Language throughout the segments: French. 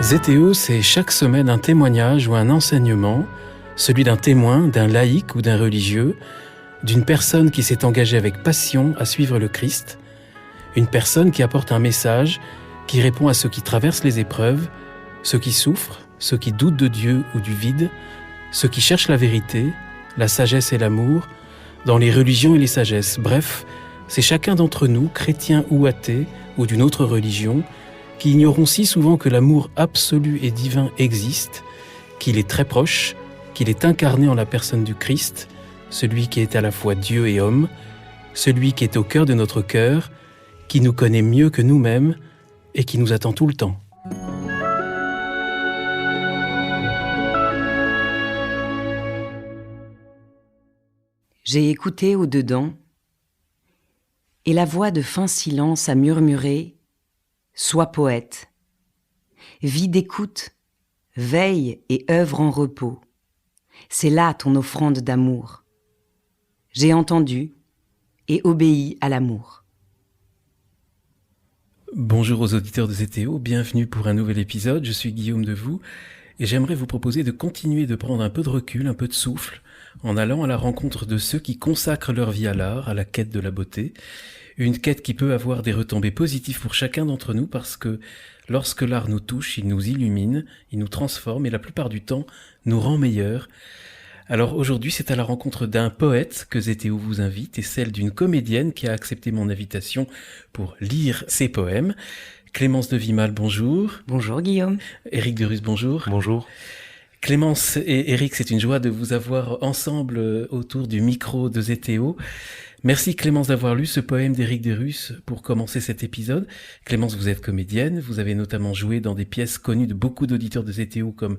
ZTO, c'est chaque semaine un témoignage ou un enseignement, celui d'un témoin, d'un laïc ou d'un religieux, d'une personne qui s'est engagée avec passion à suivre le Christ, une personne qui apporte un message, qui répond à ceux qui traversent les épreuves, ceux qui souffrent, ceux qui doutent de Dieu ou du vide, ceux qui cherchent la vérité, la sagesse et l'amour, dans les religions et les sagesses. Bref, c'est chacun d'entre nous, chrétien ou athée, ou d'une autre religion, qui ignorons si souvent que l'amour absolu et divin existe, qu'il est très proche, qu'il est incarné en la personne du Christ, celui qui est à la fois Dieu et homme, celui qui est au cœur de notre cœur, qui nous connaît mieux que nous-mêmes et qui nous attend tout le temps. J'ai écouté au-dedans, et la voix de fin silence a murmuré « Sois poète, vis d'écoute, veille et œuvre en repos. C'est là ton offrande d'amour. J'ai entendu et obéi à l'amour. » Bonjour aux auditeurs de ZTO, bienvenue pour un nouvel épisode, je suis Guillaume Devoux et j'aimerais vous proposer de continuer de prendre un peu de recul, un peu de souffle, en allant à la rencontre de ceux qui consacrent leur vie à l'art, à la quête de la beauté, une quête qui peut avoir des retombées positives pour chacun d'entre nous parce que lorsque l'art nous touche, il nous illumine, il nous transforme et la plupart du temps nous rend meilleurs. Alors aujourd'hui, c'est à la rencontre d'un poète que ZTO vous invite et celle d'une comédienne qui a accepté mon invitation pour lire ses poèmes. Clémence de Vimal, bonjour. Bonjour Guillaume. Éric de Russe, bonjour. Bonjour. Clémence et Éric, c'est une joie de vous avoir ensemble autour du micro de ZTO. Merci Clémence d'avoir lu ce poème d'Éric de Russe pour commencer cet épisode. Clémence, vous êtes comédienne, vous avez notamment joué dans des pièces connues de beaucoup d'auditeurs de ZTO comme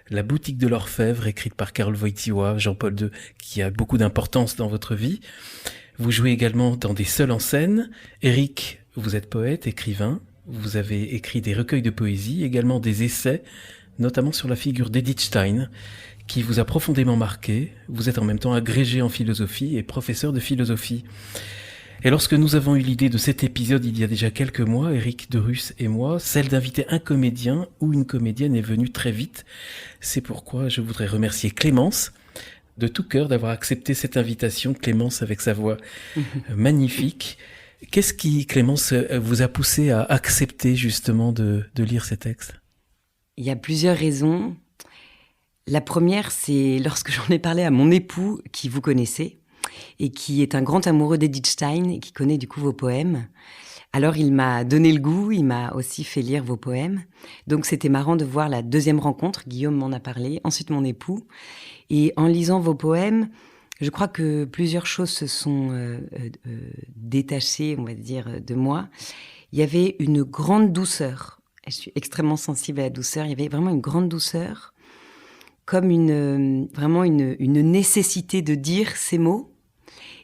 La boutique de l'orfèvre, écrite par Karl Wojtyła, Jean-Paul II, qui a beaucoup d'importance dans votre vie. Vous jouez également dans des seuls en scène. Éric, vous êtes poète, écrivain, vous avez écrit des recueils de poésie, également des essais, notamment sur la figure d'Edith Stein, qui vous a profondément marqué. Vous êtes en même temps agrégé en philosophie et professeur de philosophie. Et lorsque nous avons eu l'idée de cet épisode il y a déjà quelques mois, Éric de Russe et moi, celle d'inviter un comédien ou une comédienne est venue très vite. C'est pourquoi je voudrais remercier Clémence de tout cœur d'avoir accepté cette invitation. Clémence avec sa voix magnifique. Qu'est-ce qui, Clémence, vous a poussé à accepter justement de lire ces textes ? Il y a plusieurs raisons. La première, c'est lorsque j'en ai parlé à mon époux, qui vous connaissez, et qui est un grand amoureux d'Edith Stein, et qui connaît du coup vos poèmes. Alors il m'a donné le goût, il m'a aussi fait lire vos poèmes. Donc c'était marrant de voir la deuxième rencontre, Guillaume m'en a parlé, ensuite mon époux. Et en lisant vos poèmes, je crois que plusieurs choses se sont détachées, on va dire, de moi. Il y avait une grande douceur. Je suis extrêmement sensible à la douceur. Il y avait vraiment une grande douceur, comme vraiment une nécessité de dire ces mots,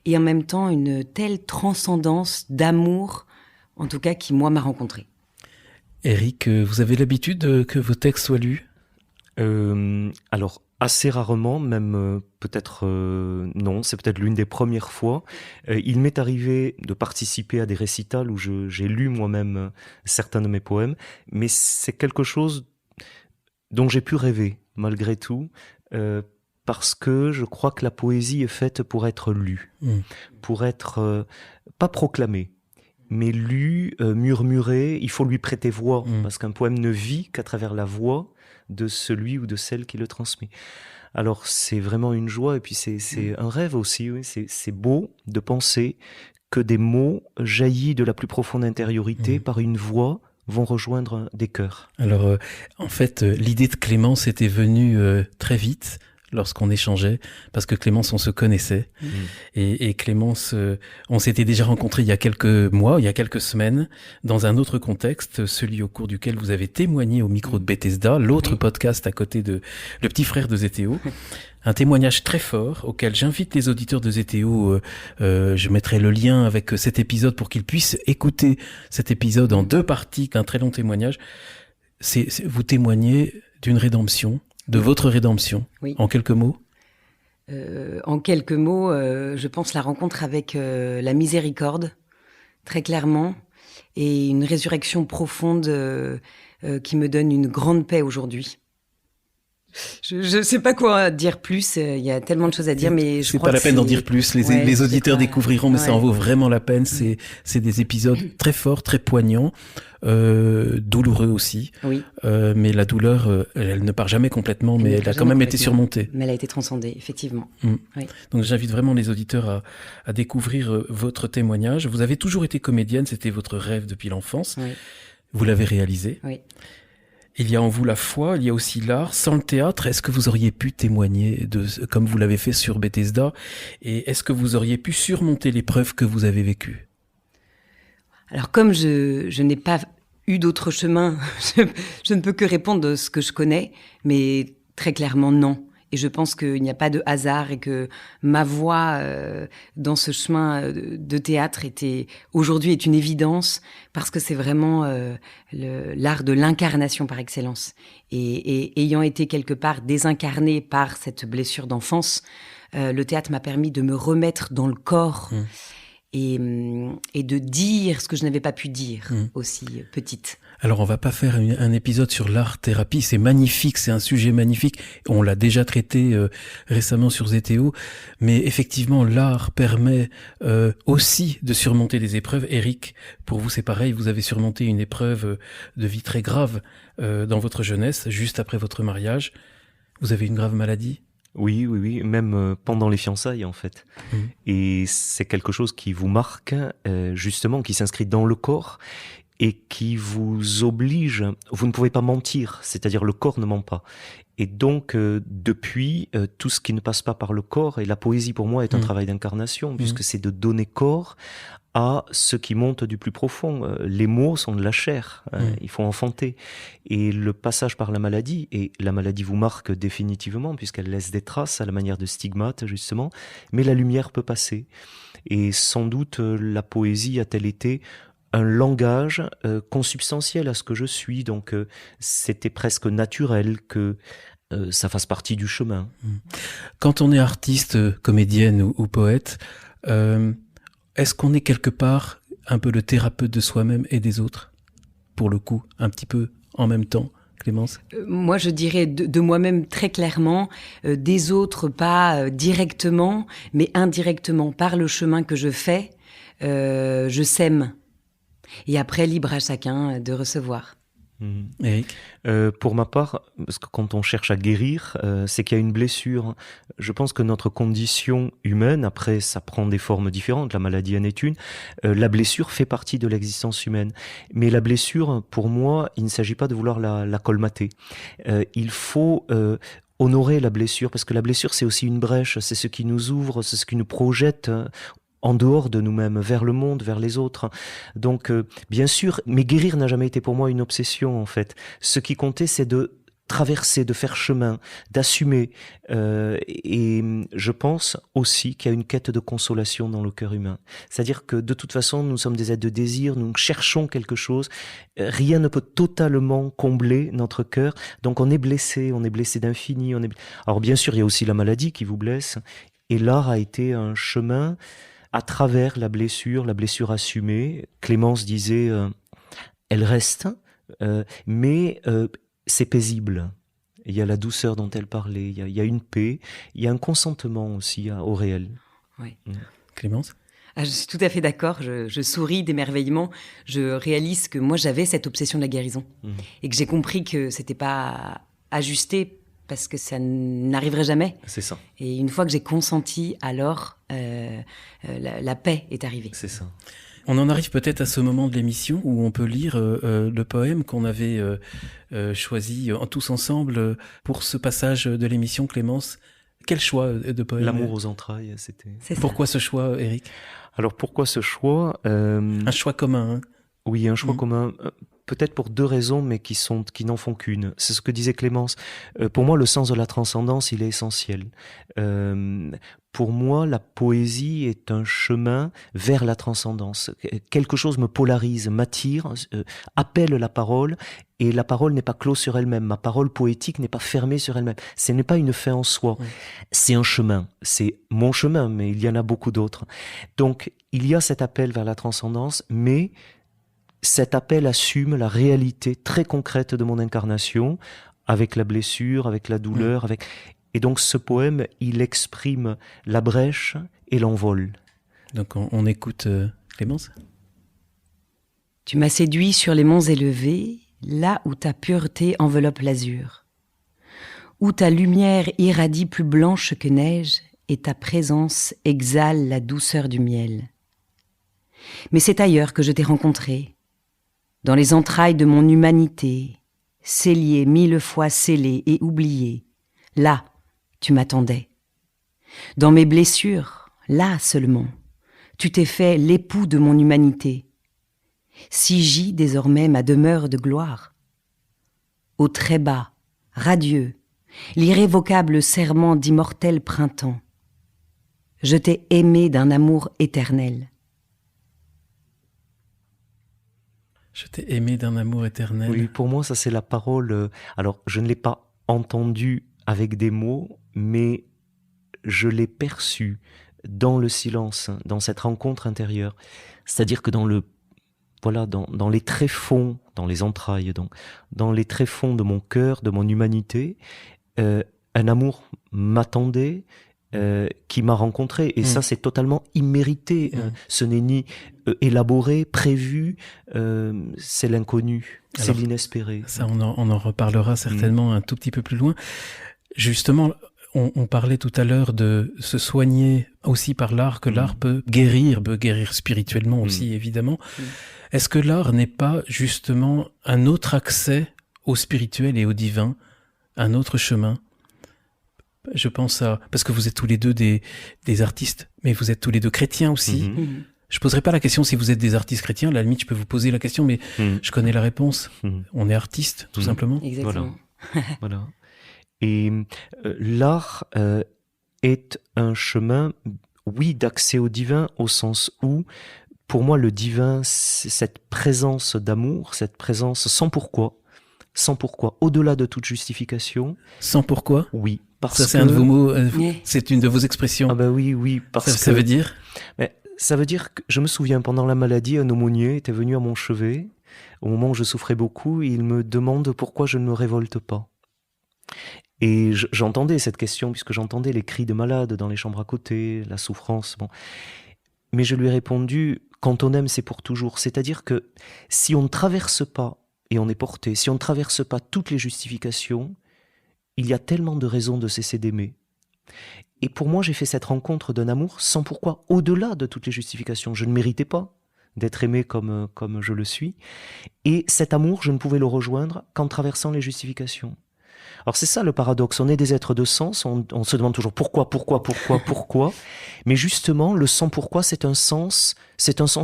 et en même temps une telle transcendance d'amour, en tout cas qui, moi, m'a rencontré. Éric, vous avez l'habitude que vos textes soient lus ? Alors, assez rarement, même peut-être non, c'est peut-être l'une des premières fois. Il m'est arrivé de participer à des récitals où j'ai lu moi-même certains de mes poèmes, mais c'est quelque chose dont j'ai pu rêver, malgré tout, parce que je crois que la poésie est faite pour être lue, pour être, pas proclamée, mais lue, murmurée. Il faut lui prêter voix, parce qu'un poème ne vit qu'à travers la voix de celui ou de celle qui le transmet. Alors c'est vraiment une joie, et puis c'est un rêve aussi, oui. C'est beau de penser que des mots jaillis de la plus profonde intériorité par une voix vont rejoindre des cœurs. Alors, en fait, l'idée de Clémence était venue très vite lorsqu'on échangeait, parce que Clémence, on se connaissait. Et Clémence, on s'était déjà rencontrés il y a quelques mois, il y a quelques semaines, dans un autre contexte, celui au cours duquel vous avez témoigné au micro de Bethesda, l'autre podcast à côté de Le Petit Frère de ZTO. Un témoignage très fort auquel j'invite les auditeurs de ZTO. Je mettrai le lien avec cet épisode pour qu'ils puissent écouter cet épisode en 2 parties, qu'un très long témoignage. Vous témoignez d'une rédemption, de votre rédemption. Oui. En quelques mots. En quelques mots, je pense la rencontre avec la miséricorde, très clairement, et une résurrection profonde qui me donne une grande paix aujourd'hui. Je sais pas quoi dire plus, il y a tellement de choses à dire, mais c'est pas la peine d'en dire plus. Les auditeurs découvriront, mais ça en vaut vraiment la peine. C'est des épisodes très forts, très poignants, douloureux aussi. Oui. Mais la douleur, elle ne part jamais complètement, mais elle a quand même été surmontée. Mais elle a été transcendée, effectivement. Oui. Donc j'invite vraiment les auditeurs à découvrir votre témoignage. Vous avez toujours été comédienne, c'était votre rêve depuis l'enfance. Oui. Vous l'avez réalisé. Oui. Il y a en vous la foi, il y a aussi l'art. Sans le théâtre, est-ce que vous auriez pu témoigner comme vous l'avez fait sur Bethesda? Et est-ce que vous auriez pu surmonter l'épreuve que vous avez vécue? Alors, comme je n'ai pas eu d'autre chemin, je ne peux que répondre de ce que je connais, mais très clairement non. Et je pense qu'il n'y a pas de hasard et que ma voie dans ce chemin de théâtre aujourd'hui est une évidence parce que c'est vraiment l'art de l'incarnation par excellence. Et ayant été quelque part désincarnée par cette blessure d'enfance, le théâtre m'a permis de me remettre dans le corps et de dire ce que je n'avais pas pu dire aussi petite. Alors on va pas faire un épisode sur l'art-thérapie, c'est magnifique, c'est un sujet magnifique, on l'a déjà traité récemment sur ZTO, mais effectivement l'art permet aussi de surmonter des épreuves. Eric, pour vous c'est pareil, vous avez surmonté une épreuve de vie très grave dans votre jeunesse, juste après votre mariage. Vous avez une grave maladie ? Oui, même pendant les fiançailles en fait. Et c'est quelque chose qui vous marque, justement, qui s'inscrit dans le corps et qui vous oblige, vous ne pouvez pas mentir, c'est-à-dire le corps ne ment pas. Et donc, depuis, tout ce qui ne passe pas par le corps, et la poésie pour moi est un travail d'incarnation, puisque c'est de donner corps à ce qui monte du plus profond. Les mots sont de la chair, il faut enfanter. Et le passage par la maladie, et la maladie vous marque définitivement, puisqu'elle laisse des traces à la manière de stigmates, justement, mais la lumière peut passer. Et sans doute, la poésie a-t-elle été un langage consubstantiel à ce que je suis, donc c'était presque naturel que ça fasse partie du chemin. Quand on est artiste, comédienne ou poète, est-ce qu'on est quelque part un peu le thérapeute de soi-même et des autres, pour le coup, un petit peu en même temps? Clémence? Moi, je dirais de moi-même très clairement, des autres pas directement, mais indirectement, par le chemin que je fais, je sème. Et après, libre à chacun de recevoir. Eric? Pour ma part, parce que quand on cherche à guérir, c'est qu'il y a une blessure. Je pense que notre condition humaine, après ça prend des formes différentes, la maladie en est une, la blessure fait partie de l'existence humaine. Mais la blessure, pour moi, il ne s'agit pas de vouloir la colmater. Il faut honorer la blessure, parce que la blessure c'est aussi une brèche, c'est ce qui nous ouvre, c'est ce qui nous projette en dehors de nous-mêmes, vers le monde, vers les autres. Donc, bien sûr, mais guérir n'a jamais été pour moi une obsession, en fait. Ce qui comptait, c'est de traverser, de faire chemin, d'assumer. Et je pense aussi qu'il y a une quête de consolation dans le cœur humain. C'est-à-dire que, de toute façon, nous sommes des êtres de désir, nous cherchons quelque chose. Rien ne peut totalement combler notre cœur. Donc, on est blessé d'infini. Alors, bien sûr, il y a aussi la maladie qui vous blesse. Et l'art a été un chemin à travers la blessure assumée. Clémence disait, elle reste, mais c'est paisible. Il y a la douceur dont elle parlait, il y a une paix, il y a un consentement aussi au réel. Oui. Clémence? Je suis tout à fait d'accord, je souris d'émerveillement, je réalise que moi j'avais cette obsession de la guérison et que j'ai compris que c'était pas ajusté parce que ça n'arriverait jamais. C'est ça. Et une fois que j'ai consenti, alors la paix est arrivée. C'est ça. On en arrive peut-être à ce moment de l'émission où on peut lire le poème qu'on avait choisi tous ensemble pour ce passage de l'émission, Clémence. Quel choix de poème? L'amour aux entrailles, c'était... Pourquoi ce choix, Eric? Alors pourquoi ce choix Un choix commun, hein? Oui, un choix commun. Peut-être pour deux raisons, mais qui n'en font qu'une. C'est ce que disait Clémence. Pour moi, le sens de la transcendance, il est essentiel. Pour moi, la poésie est un chemin vers la transcendance. Quelque chose me polarise, m'attire, appelle la parole, et la parole n'est pas close sur elle-même. Ma parole poétique n'est pas fermée sur elle-même. Ce n'est pas une fin en soi. C'est un chemin. C'est mon chemin, mais il y en a beaucoup d'autres. Donc, il y a cet appel vers la transcendance, mais cet appel assume la réalité très concrète de mon incarnation, avec la blessure, avec la douleur, Et donc ce poème, il exprime la brèche et l'envol. Donc on écoute Clémence. Tu m'as séduit sur les monts élevés, là où ta pureté enveloppe l'azur, où ta lumière irradie plus blanche que neige et ta présence exhale la douceur du miel. Mais c'est ailleurs que je t'ai rencontré, dans les entrailles de mon humanité, scellée 1000 fois scellée et oubliée. Là, tu m'attendais. Dans mes blessures, là seulement, tu t'es fait l'époux de mon humanité. Si gît désormais ma demeure de gloire. Au très bas, radieux, l'irrévocable serment d'immortel printemps. Je t'ai aimé d'un amour éternel. Je t'ai aimé d'un amour éternel. Oui, pour moi, ça c'est la parole. Alors, je ne l'ai pas entendue avec des mots, mais je l'ai perçue dans le silence, dans cette rencontre intérieure. C'est-à-dire que dans les tréfonds, dans les entrailles, donc, dans les tréfonds de mon cœur, de mon humanité, un amour m'attendait, qui m'a rencontré. Et ça, c'est totalement immérité. Ce n'est ni élaboré, prévu, c'est l'inconnu, c'est l'inespéré. Ça, on en reparlera certainement un tout petit peu plus loin. Justement, on parlait tout à l'heure de se soigner aussi par l'art, que l'art peut guérir spirituellement aussi, évidemment. Est-ce que l'art n'est pas justement un autre accès au spirituel et au divin, un autre chemin? Je pense parce que vous êtes tous les deux des artistes, mais vous êtes tous les deux chrétiens aussi. Je poserai pas la question si vous êtes des artistes chrétiens, à la limite je peux vous poser la question, mais je connais la réponse. On est artistes, tout simplement. Exactement. Voilà. Et l'art est un chemin, oui, d'accès au divin, au sens où, pour moi, le divin, c'est cette présence d'amour, cette présence sans pourquoi, au-delà de toute justification. Sans pourquoi? Oui. Ça, c'est un de vos mots, c'est une de vos expressions. Ah ben oui, ça veut dire? Mais ça veut dire que, je me souviens, pendant la maladie, un aumônier était venu à mon chevet, au moment où je souffrais beaucoup, et il me demande pourquoi je ne me révolte pas. Et j'entendais cette question, puisque j'entendais les cris de malades dans les chambres à côté, la souffrance. Bon. Mais je lui ai répondu, quand on aime, c'est pour toujours. C'est-à-dire que si on ne traverse pas, et on est porté, si on ne traverse pas toutes les justifications, il y a tellement de raisons de cesser d'aimer. Et pour moi, j'ai fait cette rencontre d'un amour sans pourquoi, au-delà de toutes les justifications. Je ne méritais pas d'être aimé comme je le suis. Et cet amour, je ne pouvais le rejoindre qu'en traversant les justifications. Alors c'est ça le paradoxe, on est des êtres de sens, on se demande toujours pourquoi. Mais justement, le sans pourquoi, c'est un sens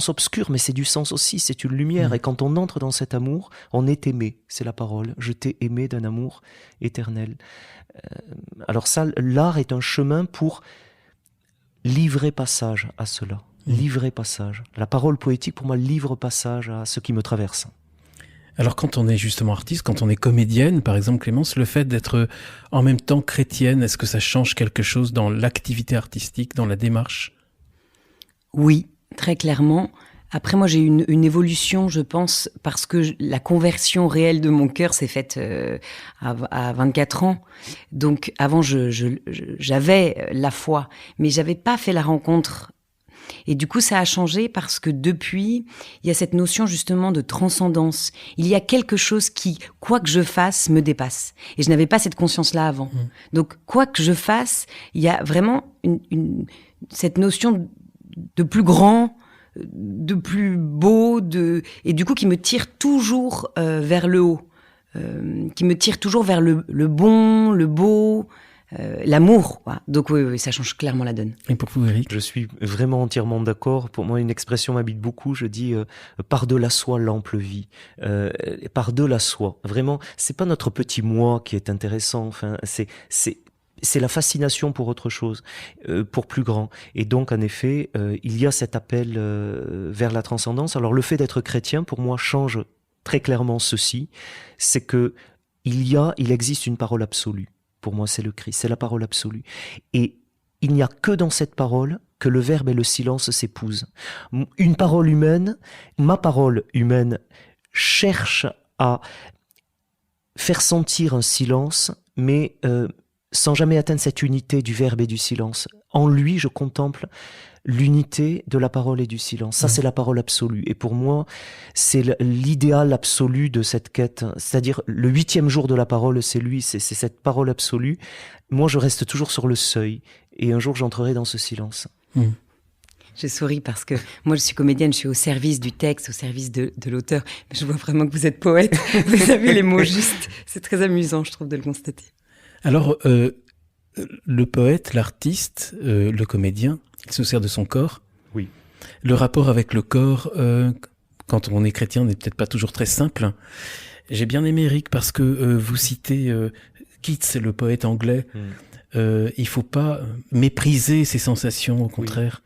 obscur, mais c'est du sens aussi, c'est une lumière. Et quand on entre dans cet amour, on est aimé, c'est la parole. Je t'ai aimé d'un amour éternel. Alors ça, l'art est un chemin pour livrer passage à cela. Livrer passage. La parole poétique, pour moi, livre passage à ce qui me traverse. Alors quand on est justement artiste, quand on est comédienne, par exemple Clémence, le fait d'être en même temps chrétienne, est-ce que ça change quelque chose dans l'activité artistique, dans la démarche? Oui, très clairement. Après, moi, j'ai eu une évolution, je pense, parce que la conversion réelle de mon cœur s'est faite à 24 ans. Donc, avant, j'avais la foi, mais j'avais pas fait la rencontre. Et du coup, ça a changé parce que depuis, il y a cette notion justement de transcendance. Il y a quelque chose qui, quoi que je fasse, me dépasse. Et je n'avais pas cette conscience-là avant. Donc, quoi que je fasse, il y a vraiment cette notion de plus grand, de plus beau, et du coup qui me tire toujours vers le haut, qui me tire toujours vers le bon, le beau, l'amour, quoi. Donc oui, ça change clairement la donne. Et pour vous, Eric? Je suis vraiment entièrement d'accord. Pour moi, une expression m'habite beaucoup. Je dis par-delà soi l'ample vie. Par-delà soi. Vraiment, c'est pas notre petit moi qui est intéressant. Enfin, c'est la fascination pour autre chose, pour plus grand. Et donc, en effet, il y a cet appel vers la transcendance. Alors, le fait d'être chrétien, pour moi, change très clairement ceci. C'est que il existe une parole absolue. Pour moi, c'est le Christ, c'est la parole absolue. Et il n'y a que dans cette parole que le verbe et le silence s'épousent. Une parole humaine, ma parole humaine, cherche à faire sentir un silence, mais sans jamais atteindre cette unité du verbe et du silence. En lui, je contemple l'unité de la parole et du silence. Ça, c'est la parole absolue. Et pour moi, c'est l'idéal absolu de cette quête. C'est-à-dire, le 8e jour de la parole, c'est lui, c'est cette parole absolue. Moi, je reste toujours sur le seuil. Et un jour, j'entrerai dans ce silence. Je souris parce que moi, je suis comédienne, je suis au service du texte, au service de l'auteur. Mais je vois vraiment que vous êtes poète. Vous avez les mots justes. C'est très amusant, je trouve, de le constater. Alors, le poète, l'artiste, le comédien, il se sert de son corps. Oui. Le rapport avec le corps, quand on est chrétien, n'est peut-être pas toujours très simple. J'ai bien aimé, Eric, parce que vous citez Keats, le poète anglais. Il faut pas mépriser ses sensations, au contraire.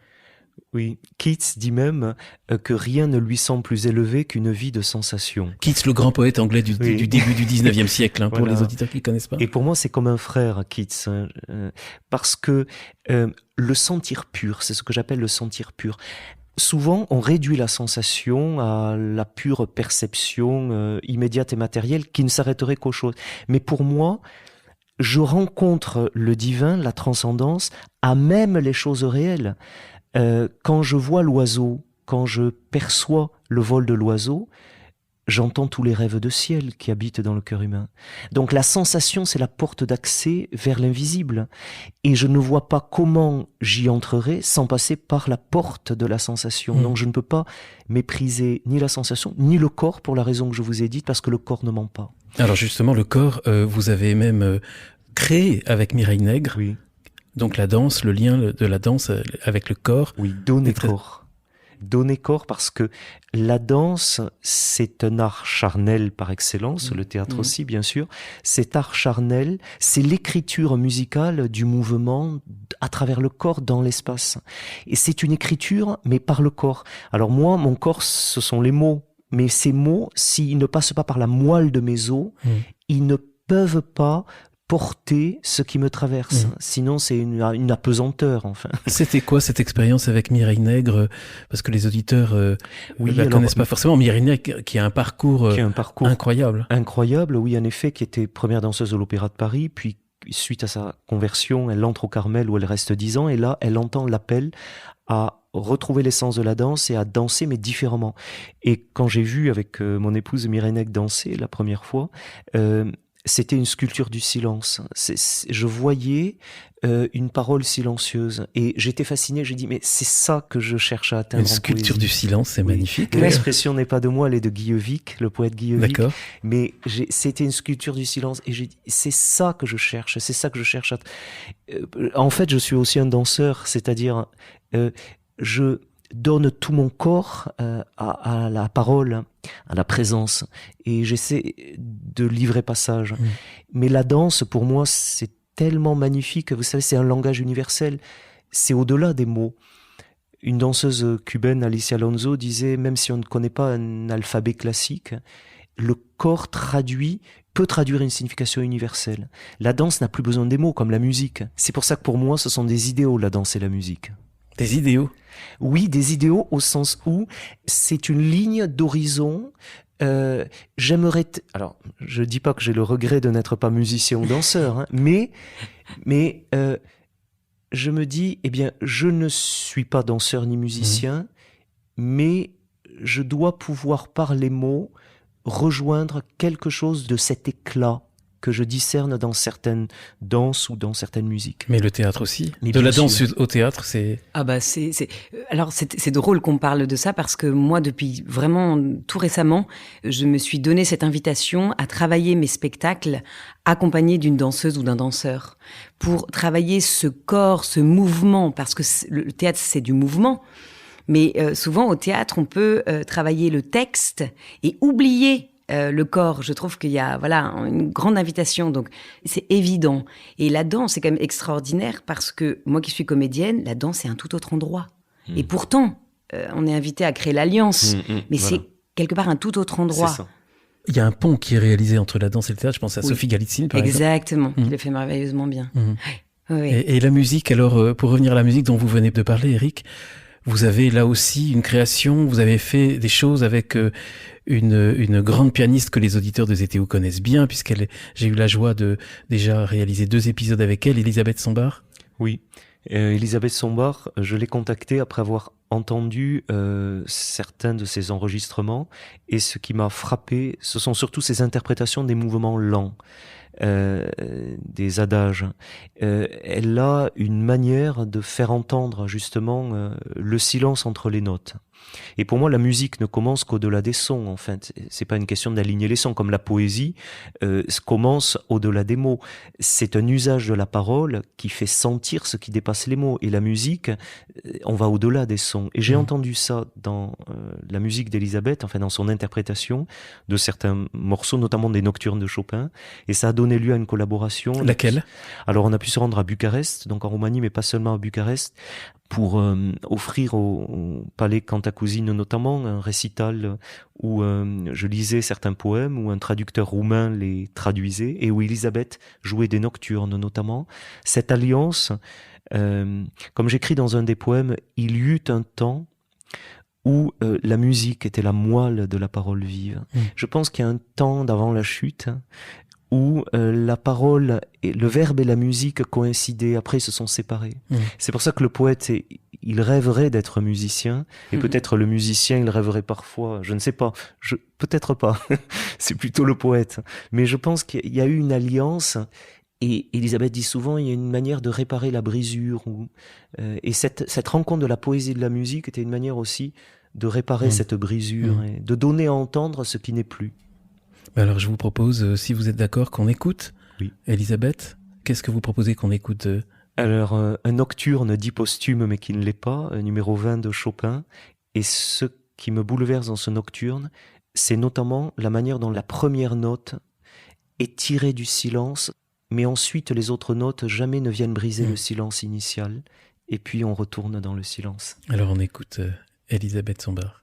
Oui, Keats dit même que rien ne lui semble plus élevé qu'une vie de sensations. Keats, le grand poète anglais du début du 19e siècle, pour les auditeurs qui ne connaissent pas. Et pour moi, c'est comme un frère, Keats, parce que le sentir pur, c'est ce que j'appelle le sentir pur. Souvent, on réduit la sensation à la pure perception immédiate et matérielle qui ne s'arrêterait qu'aux choses. Mais pour moi, je rencontre le divin, la transcendance, à même les choses réelles. Quand je vois l'oiseau, quand je perçois le vol de l'oiseau, j'entends tous les rêves de ciel qui habitent dans le cœur humain. Donc la sensation, c'est la porte d'accès vers l'invisible. Et je ne vois pas comment j'y entrerai sans passer par la porte de la sensation. Donc je ne peux pas mépriser ni la sensation, ni le corps, pour la raison que je vous ai dite, parce que le corps ne ment pas. Alors justement, le corps, vous avez même créé avec Mireille Nègre. Oui. Donc la danse, le lien de la danse avec le corps. Oui, donner corps. Donner corps parce que la danse, c'est un art charnel par excellence, le théâtre aussi bien sûr. Cet art charnel, c'est l'écriture musicale du mouvement à travers le corps dans l'espace. Et c'est une écriture, mais par le corps. Alors moi, mon corps, ce sont les mots. Mais ces mots, s'ils ne passent pas par la moelle de mes os, ils ne peuvent pas porter ce qui me traverse. Sinon, c'est une apesanteur, enfin. C'était quoi cette expérience avec Mireille Nègre? Parce que les auditeurs la connaissent pas forcément. Mireille Nègre qui a un parcours, incroyable. Incroyable, oui, en effet, qui était première danseuse de l'Opéra de Paris, puis suite à sa conversion, elle entre au Carmel où elle reste 10 ans, et là, elle entend l'appel à retrouver l'essence de la danse et à danser, mais différemment. Et quand j'ai vu avec mon épouse Mireille Nègre danser la première fois, c'était une sculpture du silence. Je voyais une parole silencieuse et j'étais fasciné. J'ai dit, mais c'est ça que je cherche à atteindre. Une sculpture du silence, c'est magnifique. L'expression n'est pas de moi, elle est de Guillevic, le poète Guillevic. D'accord. Mais c'était une sculpture du silence et j'ai dit, c'est ça que je cherche, c'est ça que je cherche. En fait, je suis aussi un danseur, c'est-à-dire, je donne tout mon corps à la parole, à la présence, et j'essaie de livrer passage. Mais la danse, pour moi, c'est tellement magnifique. Vous savez, c'est un langage universel. C'est au-delà des mots. Une danseuse cubaine, Alicia Alonso, disait, même si on ne connaît pas un alphabet classique, le corps peut traduire une signification universelle. La danse n'a plus besoin des mots, comme la musique. C'est pour ça que pour moi, ce sont des idéaux, la danse et la musique. Des idéaux? Oui, des idéaux au sens où c'est une ligne d'horizon. J'aimerais... Alors, je dis pas que j'ai le regret de n'être pas musicien ou danseur, hein, mais je me dis, eh bien, je ne suis pas danseur ni musicien, mais je dois pouvoir, par les mots, rejoindre quelque chose de cet éclat que je discerne dans certaines danses ou dans certaines musiques. Mais le théâtre aussi. Mais de la sûr. danse au théâtre, c'est... Ah bah alors c'est drôle qu'on parle de ça parce que moi depuis vraiment tout récemment, je me suis donné cette invitation à travailler mes spectacles accompagnés d'une danseuse ou d'un danseur pour travailler ce corps, ce mouvement, parce que le théâtre c'est du mouvement. Mais souvent au théâtre, on peut travailler le texte et oublier le corps. Je trouve qu'il y a une grande invitation, donc c'est évident. Et la danse, c'est quand même extraordinaire parce que moi qui suis comédienne, la danse c'est un tout autre endroit. Et pourtant, on est invité à créer l'alliance, mais c'est quelque part un tout autre endroit. C'est ça. Il y a un pont qui est réalisé entre la danse et le théâtre. Je pense à Sophie Galitzine, par exemple. Exactement, il le fait merveilleusement bien. Oui. Et la musique, alors, pour revenir à la musique dont vous venez de parler, Eric, vous avez là aussi une création, vous avez fait des choses avec une grande pianiste que les auditeurs de ZTO connaissent bien, j'ai eu la joie de déjà réaliser 2 épisodes avec elle, Elisabeth Sombart. Oui, Elisabeth Sombart, je l'ai contactée après avoir entendu certains de ses enregistrements, et ce qui m'a frappé, ce sont surtout ses interprétations des mouvements lents, des adages. Elle a une manière de faire entendre justement le silence entre les notes. Et pour moi, la musique ne commence qu'au-delà des sons, en fait. C'est pas une question d'aligner les sons, comme la poésie commence au-delà des mots. C'est un usage de la parole qui fait sentir ce qui dépasse les mots. Et la musique, on va au-delà des sons. Et j'ai entendu ça dans la musique d'Elisabeth, enfin dans son interprétation de certains morceaux, notamment des Nocturnes de Chopin. Et ça a donné lieu à une collaboration. Laquelle ? Alors on a pu se rendre à Bucarest, donc en Roumanie, mais pas seulement à Bucarest, pour offrir au Palais Cantacuzino notamment un récital où je lisais certains poèmes, où un traducteur roumain les traduisait, et où Elisabeth jouait des nocturnes notamment. Cette alliance, comme j'écris dans un des poèmes, il y eut un temps où la musique était la moelle de la parole vive. Je pense qu'il y a un temps d'avant la chute où la parole, le verbe et la musique coïncidaient, après ils se sont séparés. C'est pour ça que le poète, il rêverait d'être musicien, et peut-être le musicien, il rêverait parfois, je ne sais pas, peut-être pas, c'est plutôt le poète. Mais je pense qu'il y a eu une alliance, et Elisabeth dit souvent, il y a une manière de réparer la brisure, et cette rencontre de la poésie et de la musique était une manière aussi de réparer cette brisure, et de donner à entendre ce qui n'est plus. Alors je vous propose, si vous êtes d'accord, qu'on écoute. Oui. Elisabeth, qu'est-ce que vous proposez qu'on écoute Alors, un nocturne dit posthume mais qui ne l'est pas, numéro 20 de Chopin. Et ce qui me bouleverse dans ce nocturne, c'est notamment la manière dont la première note est tirée du silence, mais ensuite les autres notes jamais ne viennent briser le silence initial. Et puis on retourne dans le silence. Alors on écoute Elisabeth Sombart.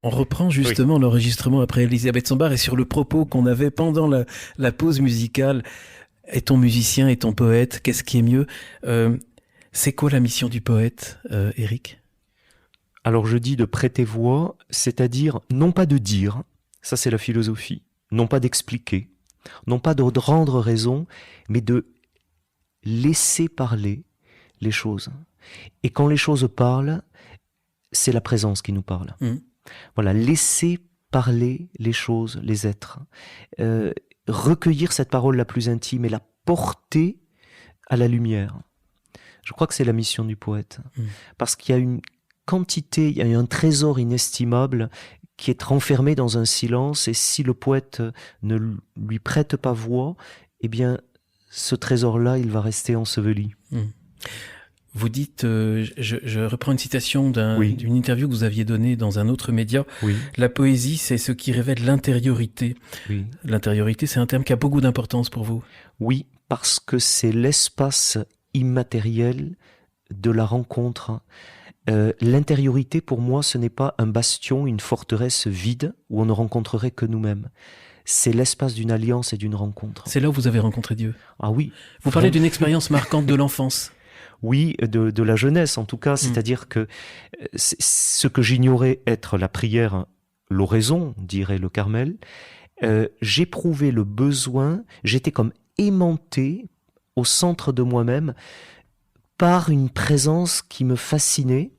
On reprend justement l'enregistrement après Elisabeth Sombart et sur le propos qu'on avait pendant la pause musicale. Est-on musicien, est-on poète? Qu'est-ce qui est mieux? C'est quoi la mission du poète, Éric? Alors je dis de prêter voix, c'est-à-dire non pas de dire, ça c'est la philosophie, non pas d'expliquer, non pas de rendre raison, mais de laisser parler les choses. Et quand les choses parlent, c'est la présence qui nous parle. Voilà, laisser parler les choses, les êtres. Recueillir cette parole la plus intime et la porter à la lumière. Je crois que c'est la mission du poète. Parce qu'il y a une quantité, il y a un trésor inestimable qui est renfermé dans un silence, et si le poète ne lui prête pas voix, eh bien, ce trésor-là, il va rester enseveli. Vous dites, je reprends une citation d'une interview que vous aviez donnée dans un autre média. Oui. La poésie, c'est ce qui révèle l'intériorité. Oui. L'intériorité, c'est un terme qui a beaucoup d'importance pour vous. Oui, parce que c'est l'espace immatériel de la rencontre. L'intériorité, pour moi, ce n'est pas un bastion, une forteresse vide où on ne rencontrerait que nous-mêmes. C'est l'espace d'une alliance et d'une rencontre. C'est là où vous avez rencontré Dieu. Ah oui. Vous parlez d'une expérience marquante de l'enfance. Oui, de la jeunesse en tout cas, c'est-à-dire que ce que j'ignorais être la prière, l'oraison, dirait le Carmel, j'éprouvais le besoin, j'étais comme aimanté au centre de moi-même par une présence qui me fascinait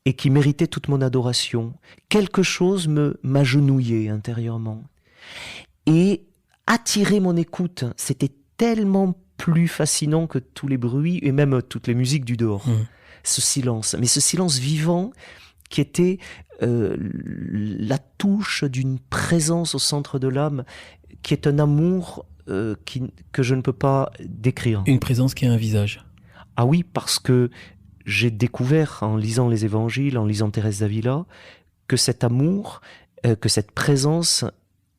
et qui méritait toute mon adoration. Quelque chose m'agenouillait intérieurement. Et attirer mon écoute, c'était tellement plus fascinant que tous les bruits et même toutes les musiques du dehors. Ce silence, mais ce silence vivant qui était la touche d'une présence au centre de l'âme, qui est un amour que je ne peux pas décrire. Une présence qui a un visage. Ah oui, parce que j'ai découvert en lisant les évangiles, en lisant Thérèse d'Avila, que cet amour, que cette présence,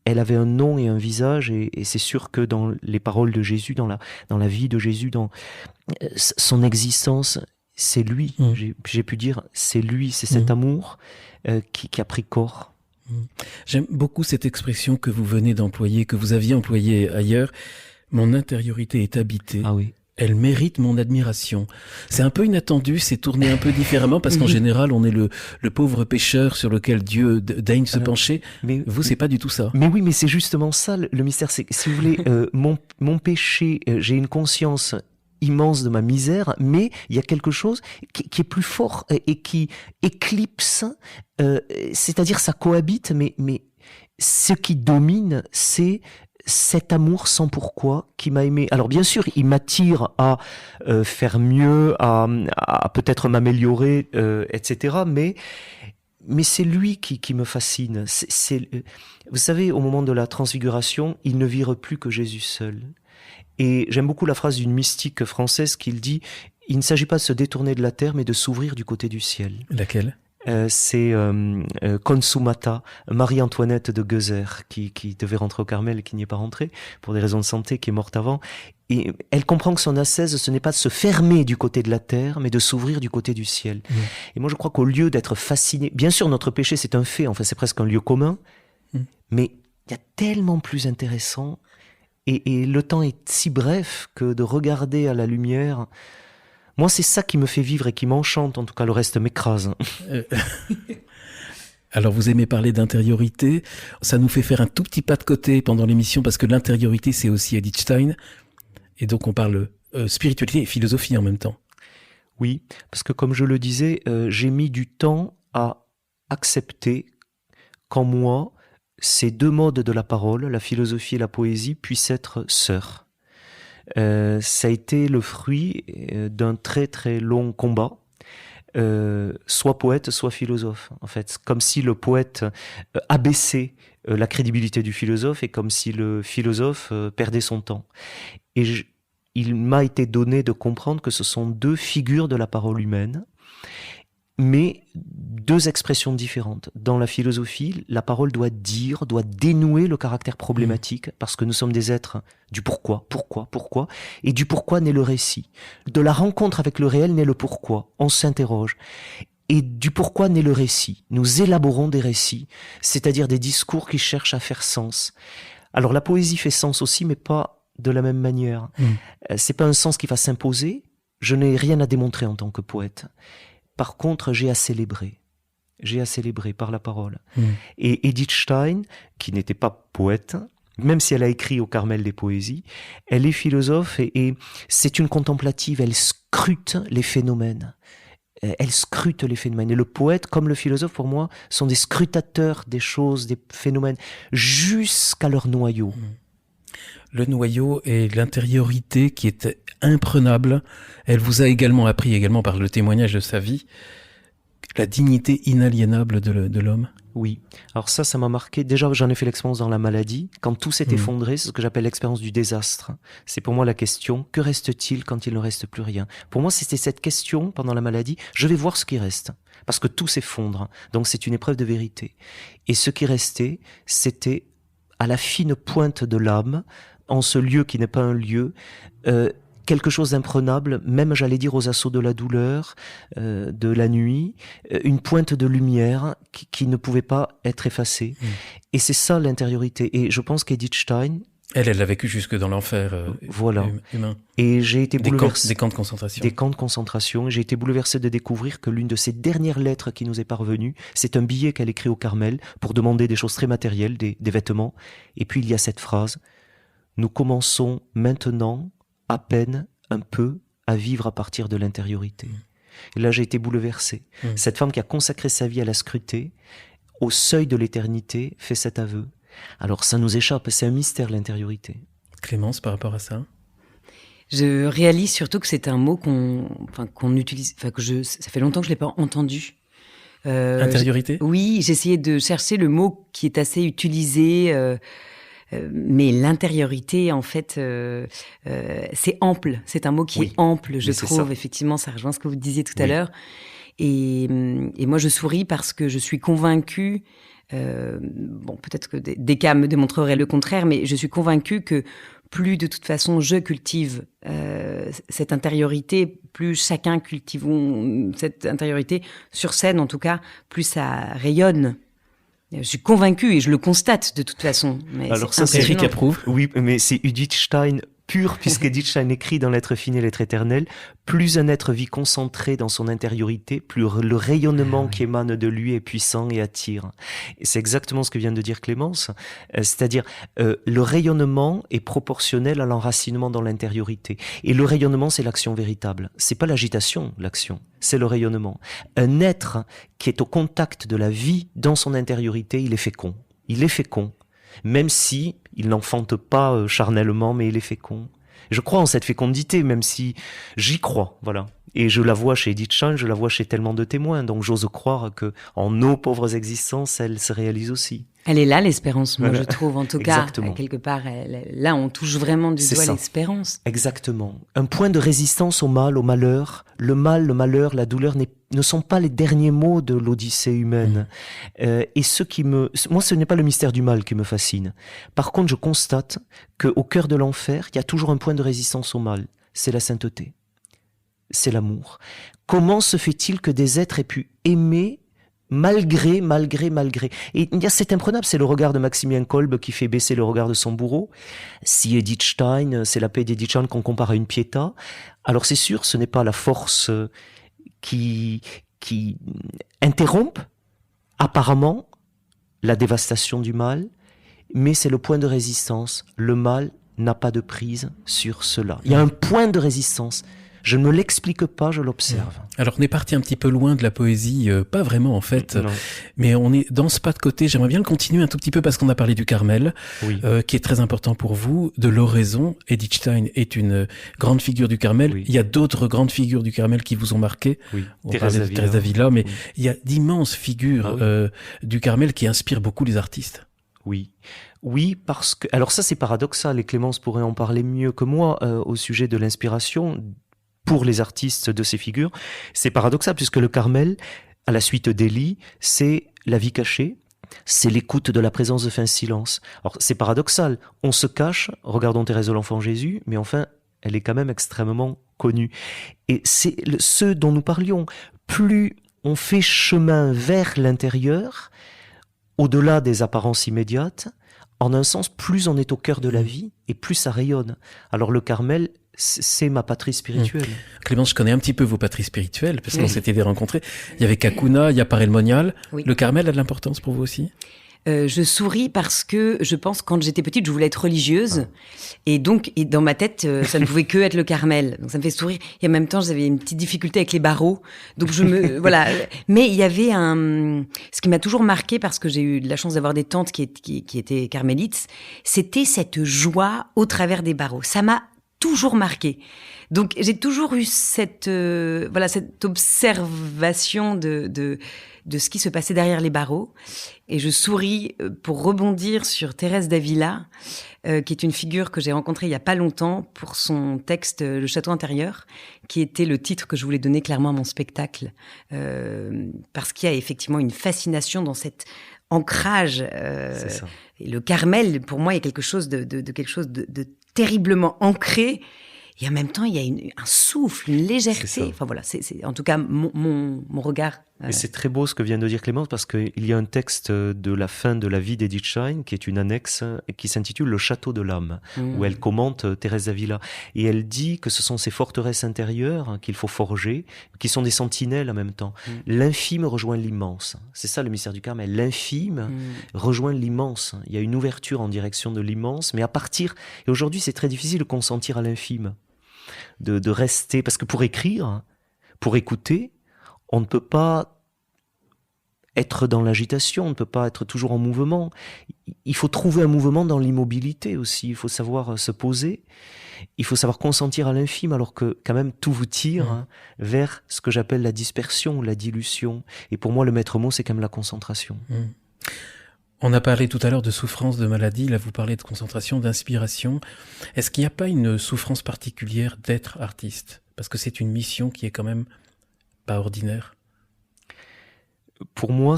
elle avait un nom et un visage, et c'est sûr que dans les paroles de Jésus, dans la vie de Jésus, dans son existence, c'est lui. J'ai pu dire, c'est lui, c'est cet amour qui a pris corps. J'aime beaucoup cette expression que vous venez d'employer, que vous aviez employée ailleurs. Mon intériorité est habitée. Ah oui. Elle mérite mon admiration. C'est un peu inattendu, c'est tourné un peu différemment parce qu'en général, on est le pauvre pécheur sur lequel Dieu daigne se pencher. Mais vous, c'est pas du tout ça. Mais oui, mais c'est justement ça le mystère. C'est, si vous voulez, mon péché, j'ai une conscience immense de ma misère, mais il y a quelque chose qui est plus fort et qui éclipse, c'est-à-dire ça cohabite, mais ce qui domine, c'est cet amour sans pourquoi qui m'a aimé. Alors bien sûr, il m'attire à faire mieux, à peut-être m'améliorer, etc. Mais c'est lui qui me fascine. Vous savez, au moment de la transfiguration, ils ne virent plus que Jésus seul. Et j'aime beaucoup la phrase d'une mystique française qui dit « Il ne s'agit pas de se détourner de la terre, mais de s'ouvrir du côté du ciel. » Laquelle ? C'est Consumata, Marie-Antoinette de Gezer, qui devait rentrer au Carmel et qui n'y est pas rentrée, pour des raisons de santé, qui est morte avant. Et elle comprend que son ascèse, ce n'est pas de se fermer du côté de la terre, mais de s'ouvrir du côté du ciel. Et moi, je crois qu'au lieu d'être fasciné... Bien sûr, notre péché, c'est un fait, enfin, c'est presque un lieu commun, mais il y a tellement plus intéressant, et le temps est si bref que de regarder à la lumière... Moi, c'est ça qui me fait vivre et qui m'enchante. En tout cas, le reste m'écrase. Alors, vous aimez parler d'intériorité. Ça nous fait faire un tout petit pas de côté pendant l'émission parce que l'intériorité, c'est aussi Edith Stein. Et donc, on parle spiritualité et philosophie en même temps. Oui, parce que comme je le disais, j'ai mis du temps à accepter qu'en moi, ces deux modes de la parole, la philosophie et la poésie, puissent être sœurs. Ça a été le fruit d'un très très long combat, soit poète, soit philosophe. En fait, comme si le poète abaissait la crédibilité du philosophe et comme si le philosophe perdait son temps. Et il m'a été donné de comprendre que ce sont deux figures de la parole humaine, mais deux expressions différentes. Dans la philosophie, la parole doit dénouer le caractère problématique, parce que nous sommes des êtres du pourquoi, et du pourquoi naît le récit. De la rencontre avec le réel naît le pourquoi, on s'interroge. Et du pourquoi naît le récit. Nous élaborons des récits, c'est-à-dire des discours qui cherchent à faire sens. Alors la poésie fait sens aussi, mais pas de la même manière. C'est pas un sens qui va s'imposer. Je n'ai rien à démontrer en tant que poète. Par contre, j'ai à célébrer. J'ai à célébrer par la parole. Et Edith Stein, qui n'était pas poète, même si elle a écrit au Carmel des poésies, elle est philosophe et c'est une contemplative. Elle scrute les phénomènes. Elle scrute les phénomènes. Et le poète, comme le philosophe, pour moi, sont des scrutateurs des choses, des phénomènes, jusqu'à leur noyau. Le noyau et l'intériorité qui est imprenable. Elle vous a également appris, par le témoignage de sa vie, la dignité inaliénable de l'homme. Oui. Alors ça m'a marqué. Déjà, j'en ai fait l'expérience dans la maladie. Quand tout s'est effondré, c'est ce que j'appelle l'expérience du désastre. C'est pour moi la question, que reste-t-il quand il ne reste plus rien? Pour moi, c'était cette question pendant la maladie. Je vais voir ce qui reste. Parce que tout s'effondre. Donc c'est une épreuve de vérité. Et ce qui restait, c'était à la fine pointe de l'âme, en ce lieu qui n'est pas un lieu, quelque chose d'imprenable, même j'allais dire aux assauts de la douleur, de la nuit, une pointe de lumière qui ne pouvait pas être effacée. Et c'est ça l'intériorité. Et je pense qu'Edith Stein... Elle l'a vécu jusque dans l'enfer voilà. humain. Et j'ai été bouleversé... Des camps de concentration. Des camps de concentration. J'ai été bouleversé de découvrir que l'une de ses dernières lettres qui nous est parvenue, c'est un billet qu'elle écrit au Carmel pour demander des choses très matérielles, des vêtements. Et puis il y a cette phrase: « Nous commençons maintenant... à peine, un peu, à vivre à partir de l'intériorité. » Et là, j'ai été bouleversé. Cette femme qui a consacré sa vie à la scruter, au seuil de l'éternité, fait cet aveu. Alors, ça nous échappe, c'est un mystère, l'intériorité. Clémence, par rapport à ça? Je réalise surtout que c'est un mot qu'on utilise, ça fait longtemps que je l'ai pas entendu. Intériorité? Oui, j'ai essayé de chercher le mot qui est assez utilisé, mais l'intériorité, en fait, c'est ample. C'est un mot qui est ample, je trouve. Effectivement, ça rejoint ce que vous disiez tout à l'heure. Et moi, je souris parce que je suis convaincue, peut-être que des cas me démontreraient le contraire, mais je suis convaincue que plus de toute façon je cultive cette intériorité, plus chacun cultivons cette intériorité, sur scène en tout cas, plus ça rayonne. Je suis convaincue et je le constate de toute façon. Mais alors ça, c'est Eric approuve. Oui, mais c'est Edith Stein pur, puisqu'Edith Stein écrit dans l'être fini et l'être éternel, plus un être vit concentré dans son intériorité, plus le rayonnement qui émane de lui est puissant et attire. Et c'est exactement ce que vient de dire Clémence, c'est-à-dire le rayonnement est proportionnel à l'enracinement dans l'intériorité. Et le rayonnement, c'est l'action véritable. C'est pas l'agitation, l'action, c'est le rayonnement. Un être qui est au contact de la vie dans son intériorité, il est fécond. Il est fécond. Même si il n'enfante pas charnellement, mais il est fécond. Je crois en cette fécondité, même si j'y crois, voilà. Et je la vois chez Edith Stein, je la vois chez tellement de témoins, donc j'ose croire que en nos pauvres existences, elle se réalise aussi. Elle est là, l'espérance, moi, je trouve, en tout Exactement. cas, quelque part, là, on touche vraiment du doigt l'espérance. Exactement. Un point de résistance au mal, au malheur. Le mal, le malheur, la douleur ne sont pas les derniers mots de l'Odyssée humaine. Et moi, ce n'est pas le mystère du mal qui me fascine. Par contre, je constate qu'au cœur de l'enfer, il y a toujours un point de résistance au mal. C'est la sainteté. C'est l'amour. Comment se fait-il que des êtres aient pu aimer malgré. Et il y a cet imprenable, c'est le regard de Maximilien Kolbe qui fait baisser le regard de son bourreau. Si Edith Stein, c'est la paix d'Edith Stein qu'on compare à une Pietà, alors c'est sûr, ce n'est pas la force qui interrompt apparemment la dévastation du mal, mais c'est le point de résistance. Le mal n'a pas de prise sur cela. Il y a un point de résistance. Je ne me l'explique pas, je l'observe. Alors, on est parti un petit peu loin de la poésie, pas vraiment en fait, mais on est dans ce pas de côté. J'aimerais bien le continuer un tout petit peu parce qu'on a parlé du Carmel, qui est très important pour vous, de l'oraison. Edith Stein est une grande figure du Carmel. Il y a d'autres grandes figures du Carmel qui vous ont marqué. On parlait de Thérèse d'Avila, mais il y a d'immenses figures du Carmel qui inspirent beaucoup les artistes. Oui, parce que... Alors ça, c'est paradoxal, et Clémence pourrait en parler mieux que moi au sujet de l'inspiration pour les artistes de ces figures. C'est paradoxal, puisque le Carmel, à la suite d'Élie, c'est la vie cachée, c'est l'écoute de la présence de fin silence. Alors c'est paradoxal, on se cache, regardons Thérèse de l'Enfant Jésus, mais enfin, elle est quand même extrêmement connue. Et c'est ce dont nous parlions, plus on fait chemin vers l'intérieur, au-delà des apparences immédiates. En un sens, plus on est au cœur de la vie et plus ça rayonne. Alors le Carmel, c'est ma patrie spirituelle. Clémence, je connais un petit peu vos patries spirituelles, parce qu'on s'était rencontrés. Il y avait Kakuna, il y a Parel Monial. Oui. Le Carmel a de l'importance pour vous aussi? Je souris parce que je pense quand j'étais petite, je voulais être religieuse. Et donc, dans ma tête, ça ne pouvait que être le Carmel. Donc ça me fait sourire. Et en même temps, j'avais une petite difficulté avec les barreaux. Donc voilà. Mais il y avait ce qui m'a toujours marqué, parce que j'ai eu la chance d'avoir des tantes qui étaient carmélites, c'était cette joie au travers des barreaux. Ça m'a toujours marqué. Donc j'ai toujours eu cette observation de ce qui se passait derrière les barreaux. Et je souris pour rebondir sur Thérèse d'Avila, qui est une figure que j'ai rencontrée il y a pas longtemps pour son texte Le Château intérieur, qui était le titre que je voulais donner clairement à mon spectacle, parce qu'il y a effectivement une fascination dans cet ancrage. C'est ça. Et le Carmel, pour moi, il y a quelque chose de terriblement ancré. Et en même temps, il y a un souffle, une légèreté. Enfin voilà, c'est en tout cas mon regard. Mais c'est très beau ce que vient de dire Clémence, parce qu'il y a un texte de la fin de la vie d'Edith Stein, qui est une annexe, qui s'intitule Le Château de l'âme, où elle commente Thérèse d'Avila. Et elle dit que ce sont ces forteresses intérieures qu'il faut forger, qui sont des sentinelles en même temps. L'infime rejoint l'immense. C'est ça le mystère du Carmel. L'infime rejoint l'immense. Il y a une ouverture en direction de l'immense, mais et aujourd'hui c'est très difficile de consentir à l'infime. De rester, parce que pour écrire, pour écouter, on ne peut pas être dans l'agitation, on ne peut pas être toujours en mouvement. Il faut trouver un mouvement dans l'immobilité aussi, il faut savoir se poser, il faut savoir consentir à l'infime, alors que quand même tout vous tire vers ce que j'appelle la dispersion, la dilution. Et pour moi le maître mot, c'est quand même la concentration. On a parlé tout à l'heure de souffrance, de maladie, là vous parlez de concentration, d'inspiration. Est-ce qu'il n'y a pas une souffrance particulière d'être artiste? Parce que c'est une mission qui est quand même pas ordinaire. Pour moi,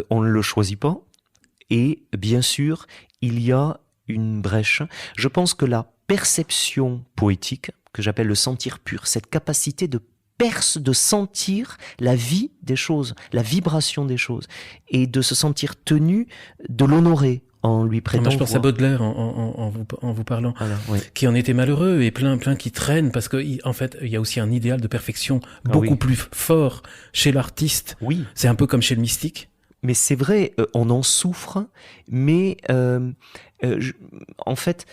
on ne le choisit pas. Et bien sûr, il y a une brèche. Je pense que la perception poétique, que j'appelle le sentir pur, cette capacité de sentir la vie des choses, la vibration des choses, et de se sentir tenu de l'honorer en lui prêtant. Moi, je pense à Baudelaire en vous parlant, voilà, oui. Qui en était malheureux et plein qui traînent, parce que en fait, il y a aussi un idéal de perfection beaucoup plus fort chez l'artiste. Oui. C'est un peu comme chez le mystique. Mais c'est vrai, on en souffre, mais en fait,